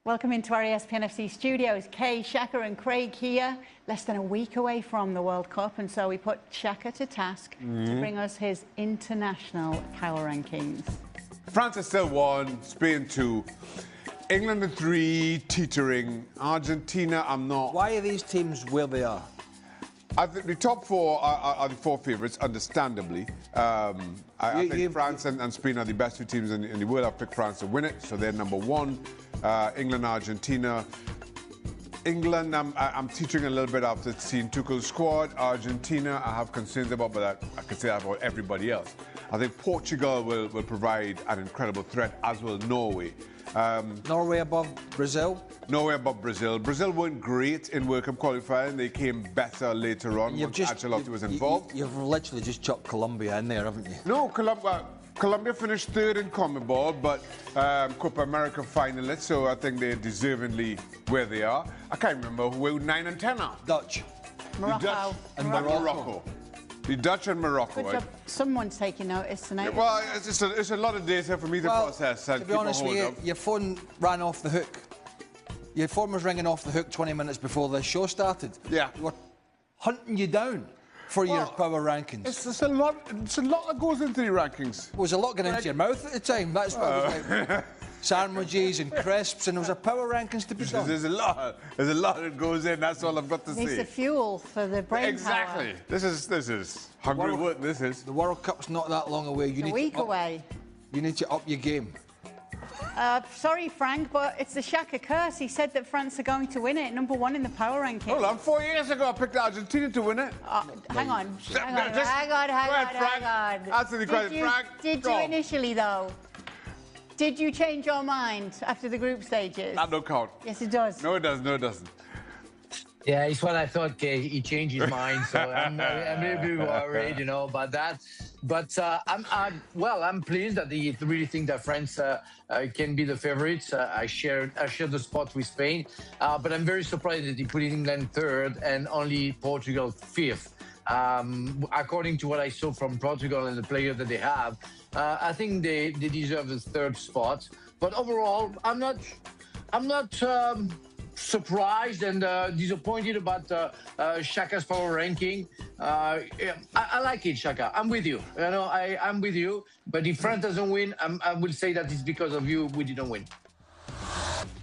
Welcome into our ESPN FC studios. Kay, Shaka and Craig here, less than a week away from the World Cup, and so we put Shaka to task to bring us his international power rankings. France is still 1, Spain 2, England at 3, teetering, Argentina I'm not. Why are these teams where they are? I think the top 4 are the 4 favourites, understandably. I think France and Spain are the best 2 teams in the world. I've picked France to win it, so they're number 1. England, Argentina. England, I'm teetering a little bit after seeing Tuchel's squad. Argentina, I have concerns about, but I could say that about everybody else. I think Portugal will provide an incredible threat, as will Norway. Norway above Brazil? Norway above Brazil. Brazil weren't great in World Cup qualifying. They came better later on once Ancelotti was involved. You've literally just chucked Colombia in there, haven't you? No, Colombia finished 3rd in CONMEBOL, but Copa America finalists, so I think they're deservingly where they are. I can't remember who 9 and 10 are. Dutch. Morocco. The Dutch and Morocco. The Dutch and Morocco. Good job. Someone's taking notice tonight. Yeah, well, it's a lot of data for me to process. To be honest with you, your phone ran off the hook. Your phone was ringing off the hook 20 minutes before the show started. Yeah. We were hunting you down for your power rankings. It's a lot that goes into the rankings. There was a lot going into your mouth at the time. That's what it was like. Sandwiches and crisps, and there was a power rankings to be done. There's a lot that goes in. That's all I've got to say. Needs the fuel for the brain exactly. power. This is hungry work. This is. The World Cup's not that long away. A week away. You need to up your game. Sorry, Frank, but it's the Shaka curse. He said that France are going to win it, number 1 in the power ranking. Hold on, 4 years ago I picked Argentina to win it. Hang on. Hang on. Answer the question, Frank. Did you initially, though? Did you change your mind after the group stages? That don't count. Yes, it does. No, it doesn't. No, it doesn't. Yeah, it's what I thought. He changed his mind, so I'm a little bit worried, but that's But I'm pleased that they really think that France can be the favorites. I share the spot with Spain, but I'm very surprised that they put England third and only Portugal fifth. According to what I saw from Portugal and the players that they have, I think they deserve the third spot. But overall, I'm not surprised and disappointed about Shaka's power ranking. I like it, Shaka. I'm with you. I'm with you. But if France doesn't win, I will say that it's because of you we didn't win.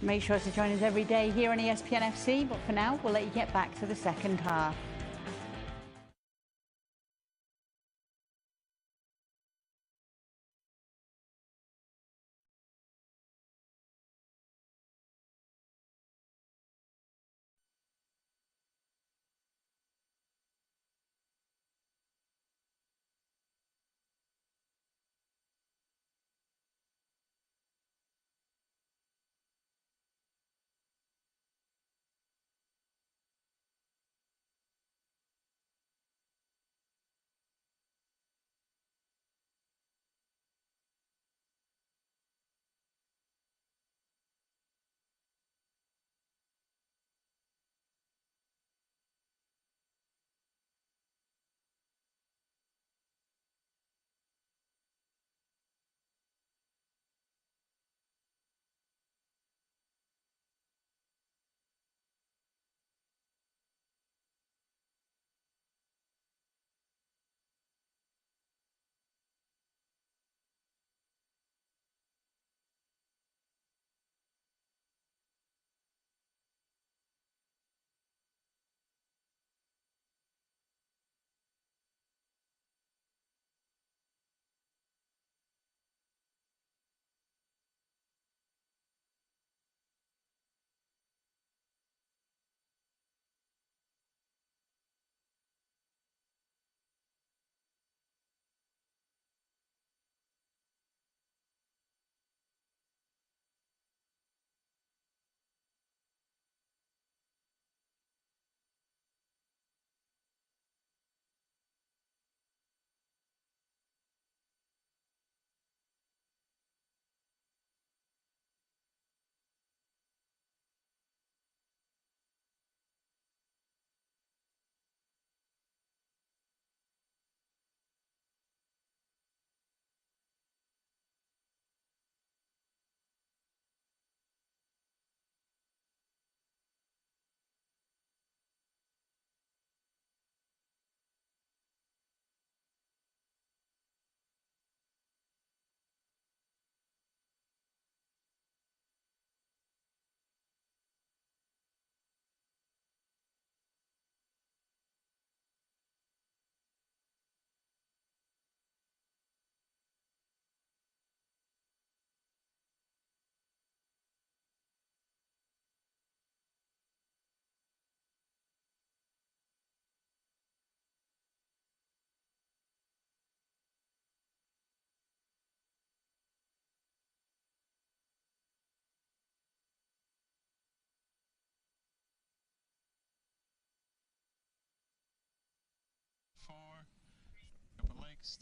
Make sure to join us every day here on ESPN FC. But for now, we'll let you get back to the second half.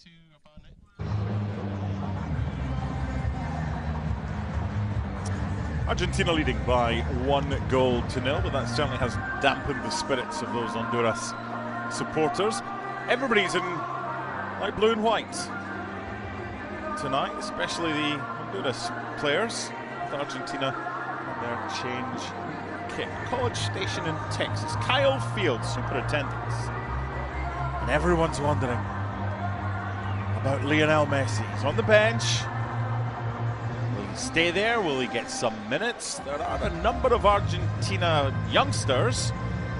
To upon it. Argentina leading by 1-0, but that certainly has dampened the spirits of those Honduras supporters. Everybody's in light blue and white tonight, especially the Honduras players, with Argentina in their change kit. College Station in Texas, Kyle Field, super attendance, and everyone's wondering about Lionel Messi. He's on the bench. Will he stay there? Will he get some minutes? There are a number of Argentina youngsters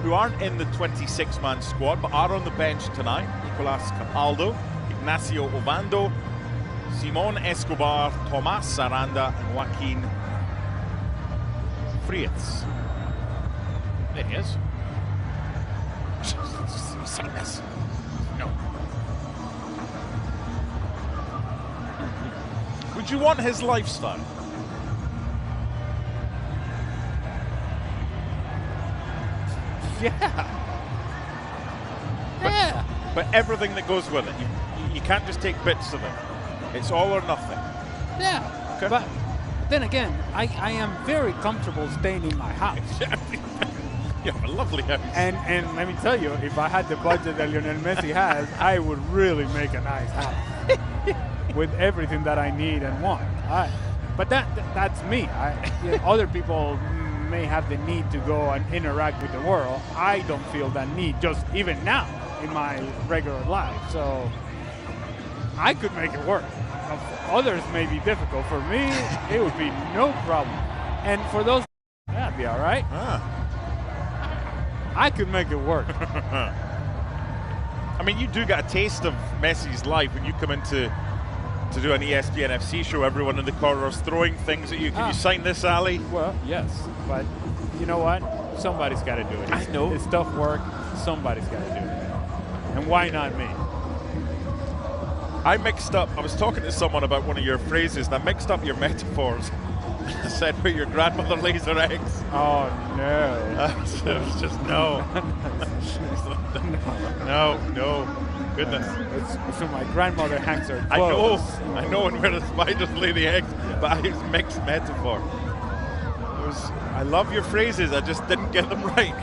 who aren't in the 26-man squad but are on the bench tonight. Nicolas Capaldo, Ignacio Ovando, Simon Escobar, Tomas Aranda, and Joaquin Frias. There he is. Have you seen this? No. Would you want his lifestyle? Yeah. Yeah. but everything that goes with it. You can't just take bits of it. It's all or nothing. Yeah, okay. But then again, I am very comfortable staying in my house. You have a lovely house. And let me tell you, if I had the budget that Lionel Messi has, I would really make a nice house with everything that I need and want. But that's me. Other people may have the need to go and interact with the world. I don't feel that need, just even now in my regular life. So I could make it work. Others may be difficult. For me, it would be no problem. And for those, that'd be all right. I could make it work. I mean, you do get a taste of Messi's life when you come into to do an ESPN FC show. Everyone in the corridors throwing things at you. Can you sign this, Ali? Well, yes, but you know what? Somebody's got to do it. I know. It's tough work. Somebody's got to do it. And why not me? I was talking to someone about one of your phrases, and I mixed up your metaphors. I said, where your grandmother lays her eggs. Oh, no. It was just no. No. Goodness. So my grandmother hangs her clothes. I know, and where the spiders lay the eggs, but it's mixed metaphor. I love your phrases, I just didn't get them right.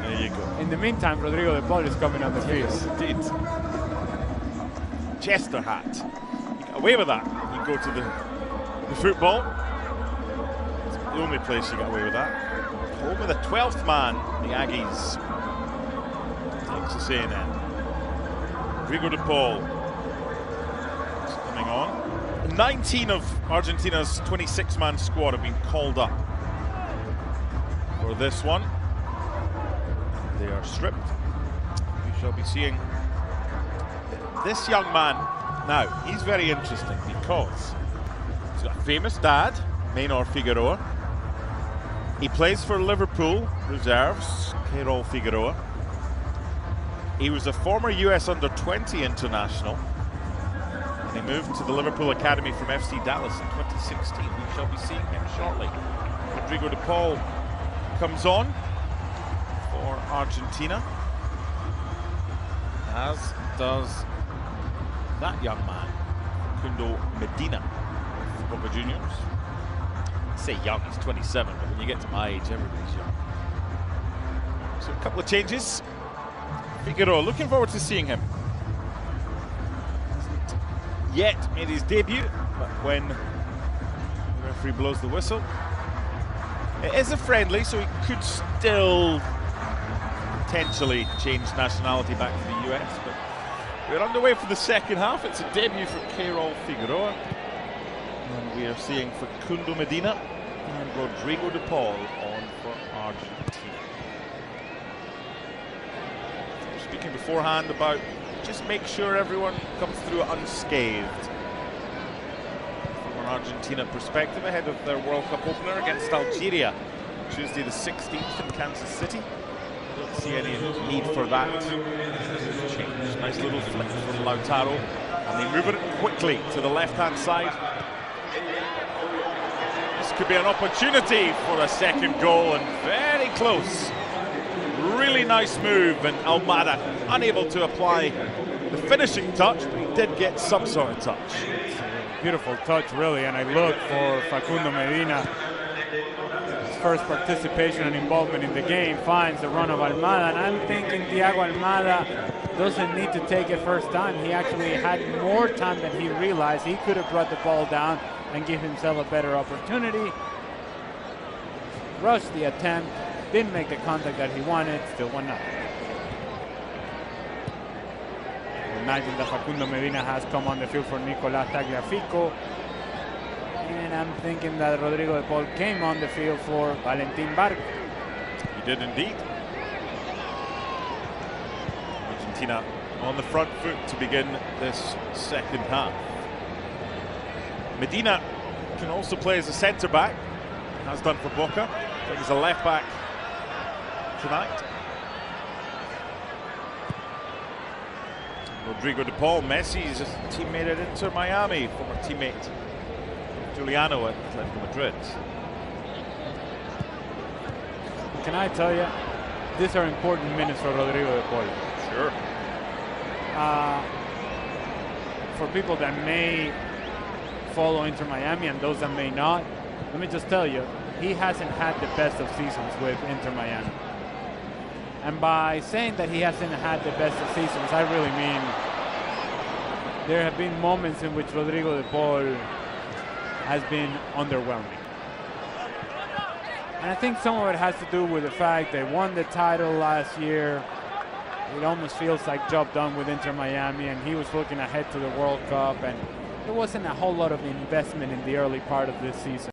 There you go. In the meantime, Rodrigo de Paul is coming on the field. Yes, indeed. Chester hat. You get away with that. You go to the football. It's the only place you get away with that. Home of the 12th man, the Aggies. Thanks for saying that. Rodrigo de Paul is coming on. 19 of Argentina's 26-man squad have been called up for this one. They are stripped. We shall be seeing this young man. Now, he's very interesting because he's got a famous dad, Maynor Figueroa. He plays for Liverpool reserves, Keirol Figueroa. He was a former US under-20 international. And he moved to the Liverpool Academy from FC Dallas in 2016. We shall be seeing him shortly. Rodrigo de Paul comes on for Argentina, as does that young man, Facundo Medina, of Boca Juniors. I say young, he's 27, but when you get to my age, everybody's young. So a couple of changes. Figueroa, looking forward to seeing him. Hasn't yet made his debut, but when the referee blows the whistle, it is a friendly, so he could still potentially change nationality back to the US, but we're underway for the second half. It's a debut for Keirol Figueroa, and we are seeing Facundo Medina and Rodrigo de Paul on for Argentina. Speaking beforehand about just make sure everyone comes through unscathed. From an Argentina perspective, ahead of their World Cup opener against Algeria, Tuesday the 16th in Kansas City. Don't see any need for that change. Nice little flick from Lautaro, and they move it quickly to the left-hand side. This could be an opportunity for a second goal, and very close. Really nice move, and Almada unable to apply the finishing touch, but he did get some sort of touch. Beautiful touch, really, and I look for Facundo Medina. His first participation and involvement in the game finds the run of Almada, and I'm thinking Thiago Almada doesn't need to take it first time. He actually had more time than he realized. He could have brought the ball down and give himself a better opportunity. Rushed the attempt, didn't make the contact that he wanted, still 1-0. Imagine that Facundo Medina has come on the field for Nicolás Tagliafico. And I'm thinking that Rodrigo de Paul came on the field for Valentin Barco. He did indeed. Argentina on the front foot to begin this second half. Medina can also play as a centre-back, has done for Boca. But he's a left-back tonight. Rodrigo de Paul, Messi's teammate at Inter Miami, former teammate Giuliano at Atletico Madrid. Can I tell you, these are important minutes for Rodrigo de Paul. Sure. for people that may follow Inter Miami and those that may not, let me just tell you, he hasn't had the best of seasons with Inter Miami. And by saying that he hasn't had the best of seasons, I really mean there have been moments in which Rodrigo de Paul has been underwhelming. And I think some of it has to do with the fact they won the title last year. It almost feels like job done with Inter Miami, and he was looking ahead to the World Cup, and there wasn't a whole lot of investment in the early part of this season.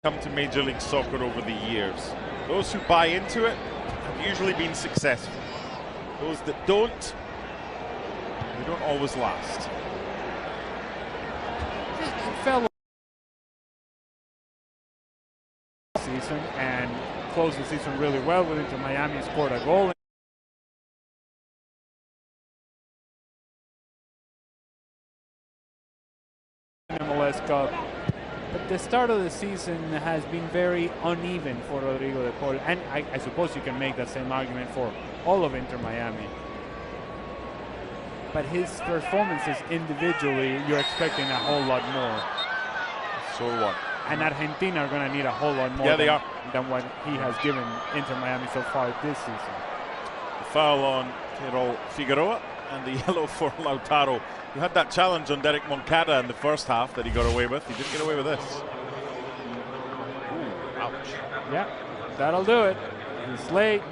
Come to Major League Soccer over the years. Those who buy into it have usually been successful. Those that don't, they don't always last. Fell season and closed the season really well with Inter Miami, scored a goal. MLS Cup. But the start of the season has been very uneven for Rodrigo de Paul, and I suppose you can make that same argument for all of Inter Miami. But his performances individually, you're expecting a whole lot more. So what? And Argentina are going to need a whole lot more than what he has given Inter Miami so far this season. The foul on Queiroz Figueroa and the yellow for Lautaro. He had that challenge on Derek Moncada in the first half that he got away with. He didn't get away with this. Ooh, ouch. Yeah, that'll do it. He's late.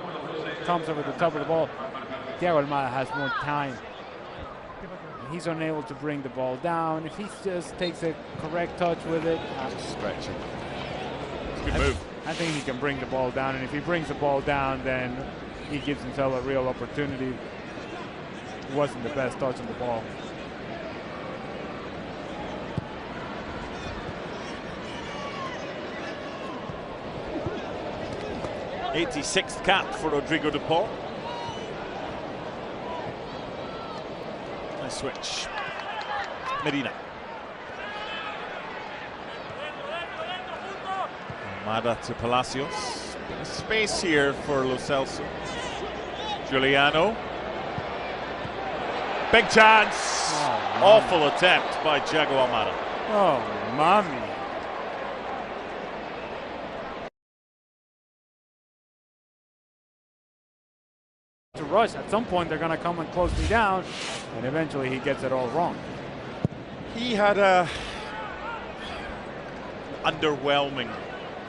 Comes over the top of the ball. Thiago Almada has more time. He's unable to bring the ball down. If he just takes a correct touch with it, stretching. It's a good move. I think he can bring the ball down, and if he brings the ball down, then he gives himself a real opportunity. It wasn't the best touch on the ball. '86th cap for Rodrigo de Paul. Nice switch. Medina. Almada to Palacios. Bit of space here for Lo Celso. Giuliano. Big chance. Oh, awful attempt by Thiago Almada. Oh, mommy. To rush, at some point they're going to come and close me down, and eventually he gets it all wrong. He had a underwhelming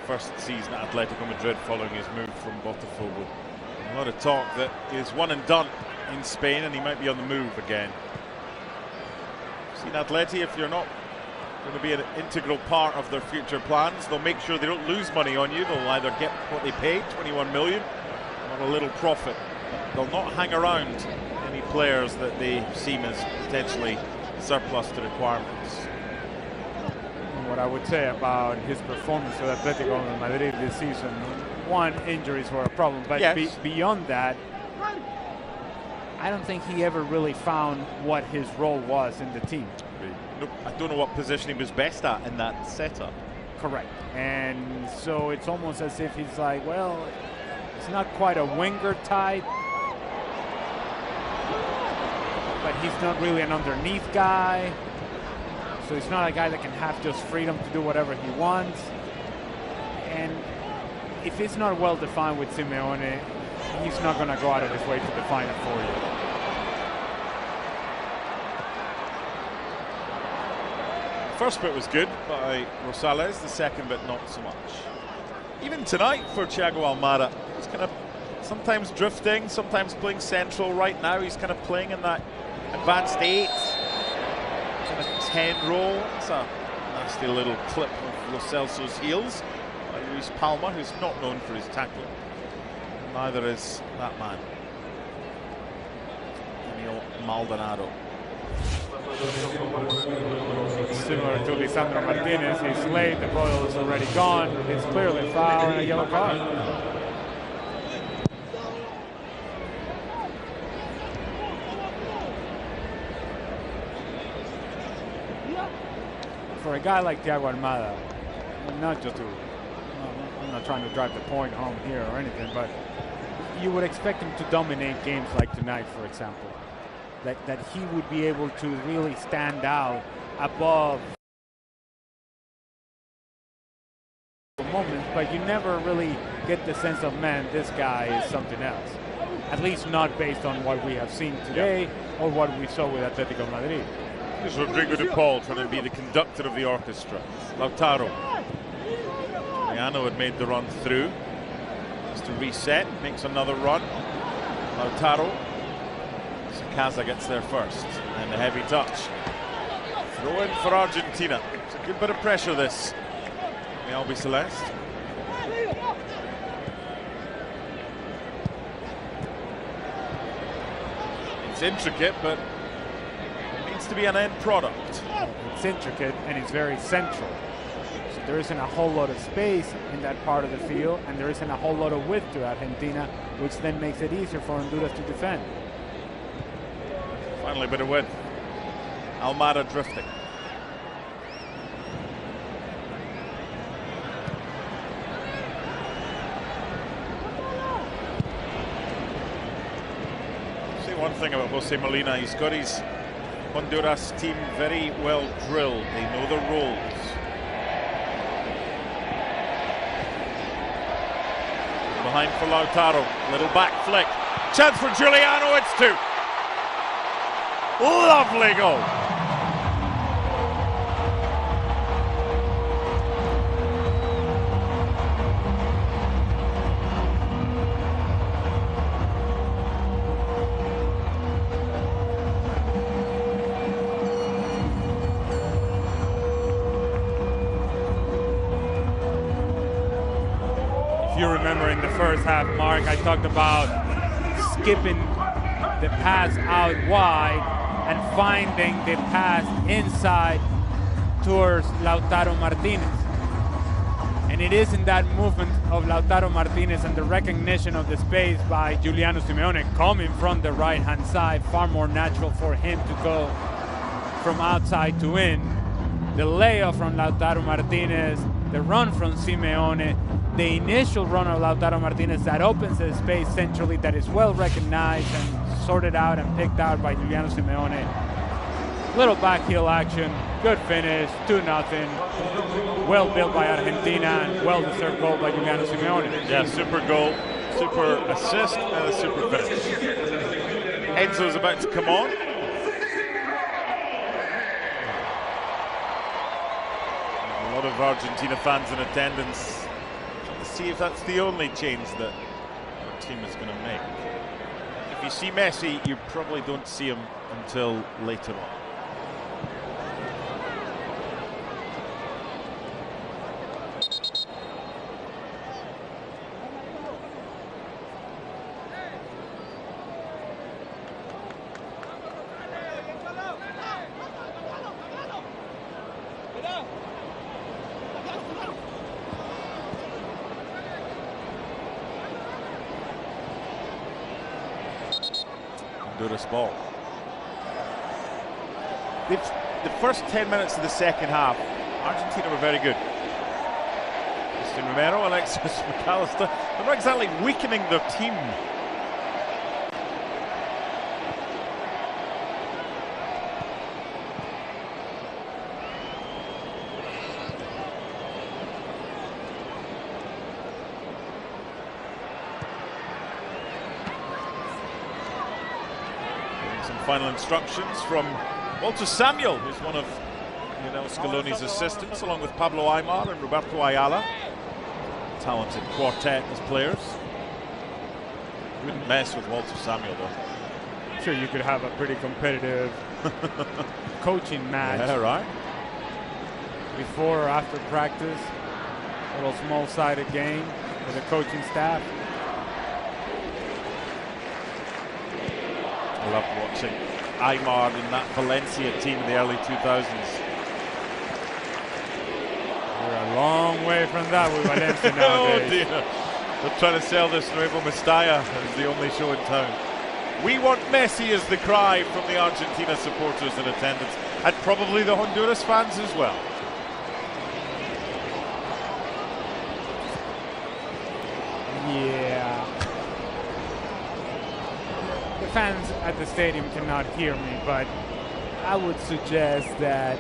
first season at Atletico Madrid following his move from Botafogo. A lot of talk that is one and done in Spain, and he might be on the move again. Seen Atleti, if you're not going to be an integral part of their future plans, they'll make sure they don't lose money on you. They'll either get what they paid, 21 million, or a little profit. They'll not hang around any players that they seem as potentially surplus to requirements. What I would say about his performance with Atletico Madrid this season, one, injuries were a problem, but yes. Beyond that, I don't think he ever really found what his role was in the team. Nope, I don't know what position he was best at in that setup. Correct. And so it's almost as if he's like, well, it's not quite a winger type, but he's not really an underneath guy. So he's not a guy that can have just freedom to do whatever he wants. And if it's not well defined with Simeone, he's not going to go out of his way to define it for you. First bit was good by Rosales, the second bit not so much. Even tonight for Thiago Almada, he's kind of sometimes drifting, sometimes playing central. Right now he's kind of playing in that advanced 8, kind of 10 role. It's a nasty little clip of Lo Celso's heels by Luis Palma, who's not known for his tackling. neither is that man, Emil Maldonado. Similar to Lisandro Martinez, he's late, the ball is already gone. It's clearly foul and a yellow card. For a guy like Thiago Almada, I'm not trying to drive the point home here or anything, but you would expect him to dominate games like tonight, for example. That he would be able to really stand out above moments, but you never really get the sense of, man, this guy is something else. At least not based on what we have seen today or what we saw with Atletico Madrid. Here's Rodrigo de Paul trying to be the conductor of the orchestra. Lautaro. Juliano had made the run through. Just to reset, makes another run. Lautaro. Casa gets there first, and a heavy touch. Throw in for Argentina. It's a good bit of pressure, this. The Albi Celeste. It's intricate, but it needs to be an end product. It's intricate, and it's very central. So there isn't a whole lot of space in that part of the field, and there isn't a whole lot of width to Argentina, which then makes it easier for Honduras to defend. Finally a bit of width. Almada drifting. Say one thing about Jose Molina, he's got his Honduras team very well drilled. They know the roles. Behind for Lautaro, little back flick. Chance for Juliano, it's two. Lovely goal. If you remember in the first half, Mark, I talked about skipping the pass out wide and finding the pass inside towards Lautaro Martinez. And it is in that movement of Lautaro Martinez and the recognition of the space by Juliano Simeone coming from the right-hand side, far more natural for him to go from outside to in. The layoff from Lautaro Martinez, the run from Simeone, the initial run of Lautaro Martinez that opens the space centrally, that is well recognized and sorted out and picked out by Juliano Simeone. Little back heel action, good finish, 2-0. Well built by Argentina and well-deserved goal by Juliano Simeone. Yeah, super goal, super assist, and a super finish. Enzo's about to come on. A lot of Argentina fans in attendance. See if that's the only change that our team is going to make. If you see Messi, you probably don't see him until later on. Honduras ball. The first 10 minutes of the second half, Argentina were very good. Cristian Romero, Alexis McAllister, they're not exactly weakening their team. Final instructions from Walter Samuel, who's one of Lionel Scaloni's assistants, along with Pablo Aimar and Roberto Ayala. Talented quartet as players. Wouldn't mess with Walter Samuel, though. Sure, you could have a pretty competitive coaching match. Yeah, right. Before or after practice. A little small-sided game with the coaching staff. I loved watching Aymar in that Valencia team in the early 2000s. We're a long way from that with Valencia Oh nowadays. dear. They're trying to sell this Nuevo Mestalla as the only show in town. We want Messi is the cry from the Argentina supporters in attendance, and probably the Honduras fans as well. Yeah. The fans at the stadium cannot hear me, but I would suggest that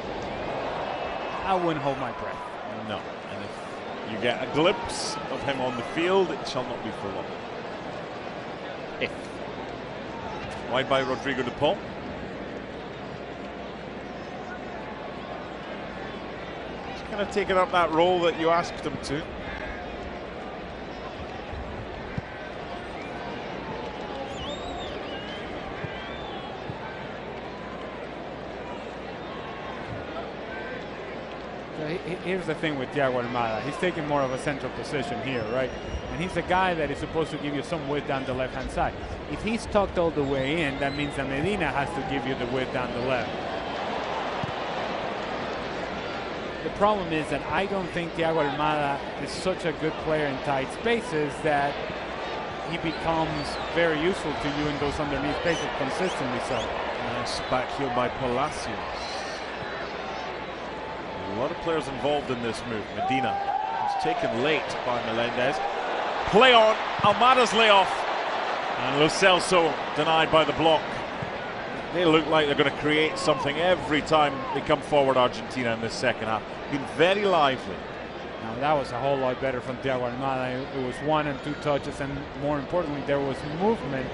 I wouldn't hold my breath. No, and if you get a glimpse of him on the field, it shall not be for long. Wide by Rodrigo de Paul. He's kind of taken up that role that you asked him to. Here's the thing with Thiago Almada. He's taking more of a central position here, right? And he's a guy that is supposed to give you some width down the left-hand side. If he's tucked all the way in, that means that Medina has to give you the width down the left. The problem is that I don't think Thiago Almada is such a good player in tight spaces that he becomes very useful to you in those underneath spaces consistently so. Nice back heel by Palacios. A lot of players involved in this move. Medina was taken late by Melendez. Play on, Almada's layoff. And Lo Celso denied by the block. They look like they're going to create something every time they come forward, Argentina, in this second half. Been very lively. Now that was a whole lot better from Thiago Almada. It was 1 and 2 touches, and more importantly, there was movement.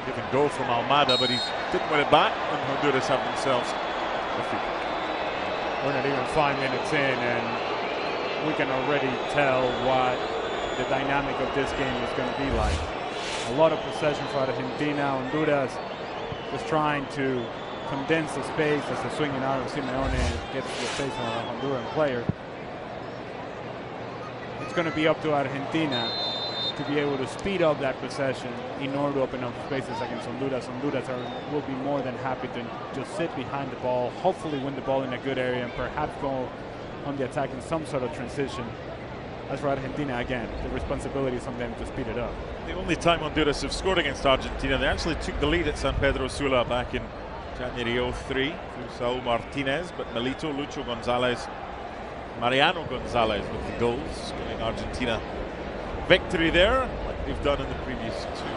Give and go from Almada, but he didn't win it back, and Honduras have themselves defeated. We're not even 5 minutes in, and we can already tell what the dynamic of this game is going to be like. A lot of possession for Argentina. Honduras just trying to condense the space as the swinging arm of Simeone gets to the face of a Honduran player. It's going to be up to Argentina to be able to speed up that possession in order to open up spaces against Honduras. Honduras will be more than happy to just sit behind the ball, hopefully win the ball in a good area, and perhaps go on the attack in some sort of transition. As for Argentina, again, the responsibility is on them to speed it up. The only time Honduras have scored against Argentina, they actually took the lead at San Pedro Sula back in January 03 through Saul Martinez, but Melito, Lucho Gonzalez, Mariano Gonzalez with the goals, giving Argentina victory there, like they've done in the previous two.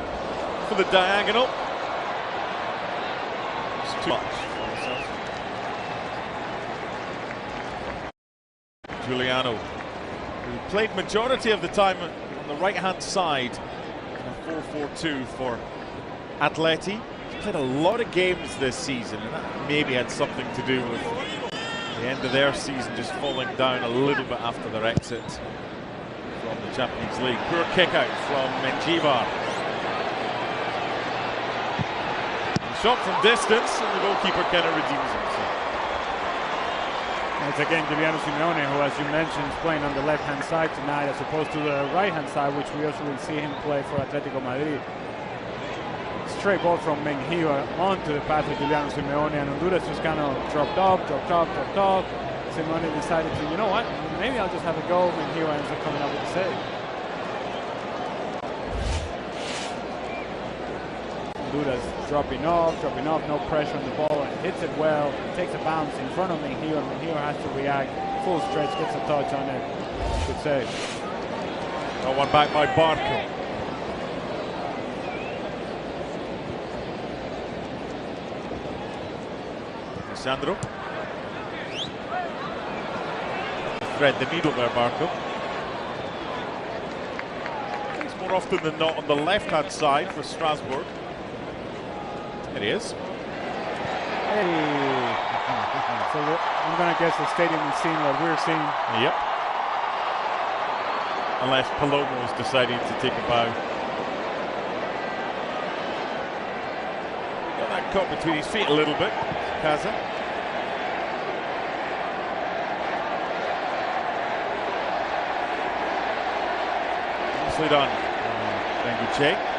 For the diagonal. It's too much for himself. Giuliano, who played majority of the time on the right-hand side in a 4-4-2 for Atleti. He's played a lot of games this season, and that maybe had something to do with the end of their season just falling down a little bit after their exit from the Champions League. Poor kick out from Menjivar. Shot from distance, and the goalkeeper kind of redeems himself. It's again Juliano Simeone, who, as you mentioned, is playing on the left-hand side tonight as opposed to the right-hand side, which we usually see him play for Atletico Madrid. Straight ball from Mengío onto the path of Juliano Simeone, and Honduras just kind of dropped off. Simeone decided to, you know what, maybe I'll just have a go. Mengío ends up coming up with the save. Honduras dropping off, no pressure on the ball, and hits it well, takes a bounce in front of Mengío, and Mengío has to react, full stretch, gets a touch on it. Good save. Got one back by Barco. Sandro. Thread the needle there, Barco. It's more often than not on the left-hand side for Strasbourg. It is. Hey. So I'm going to guess the stadium is seeing what we're seeing. Yep. Unless Palomo is deciding to take a bow. Got that caught between his feet a little bit. Kaza. Nicely done. Thank you, Che.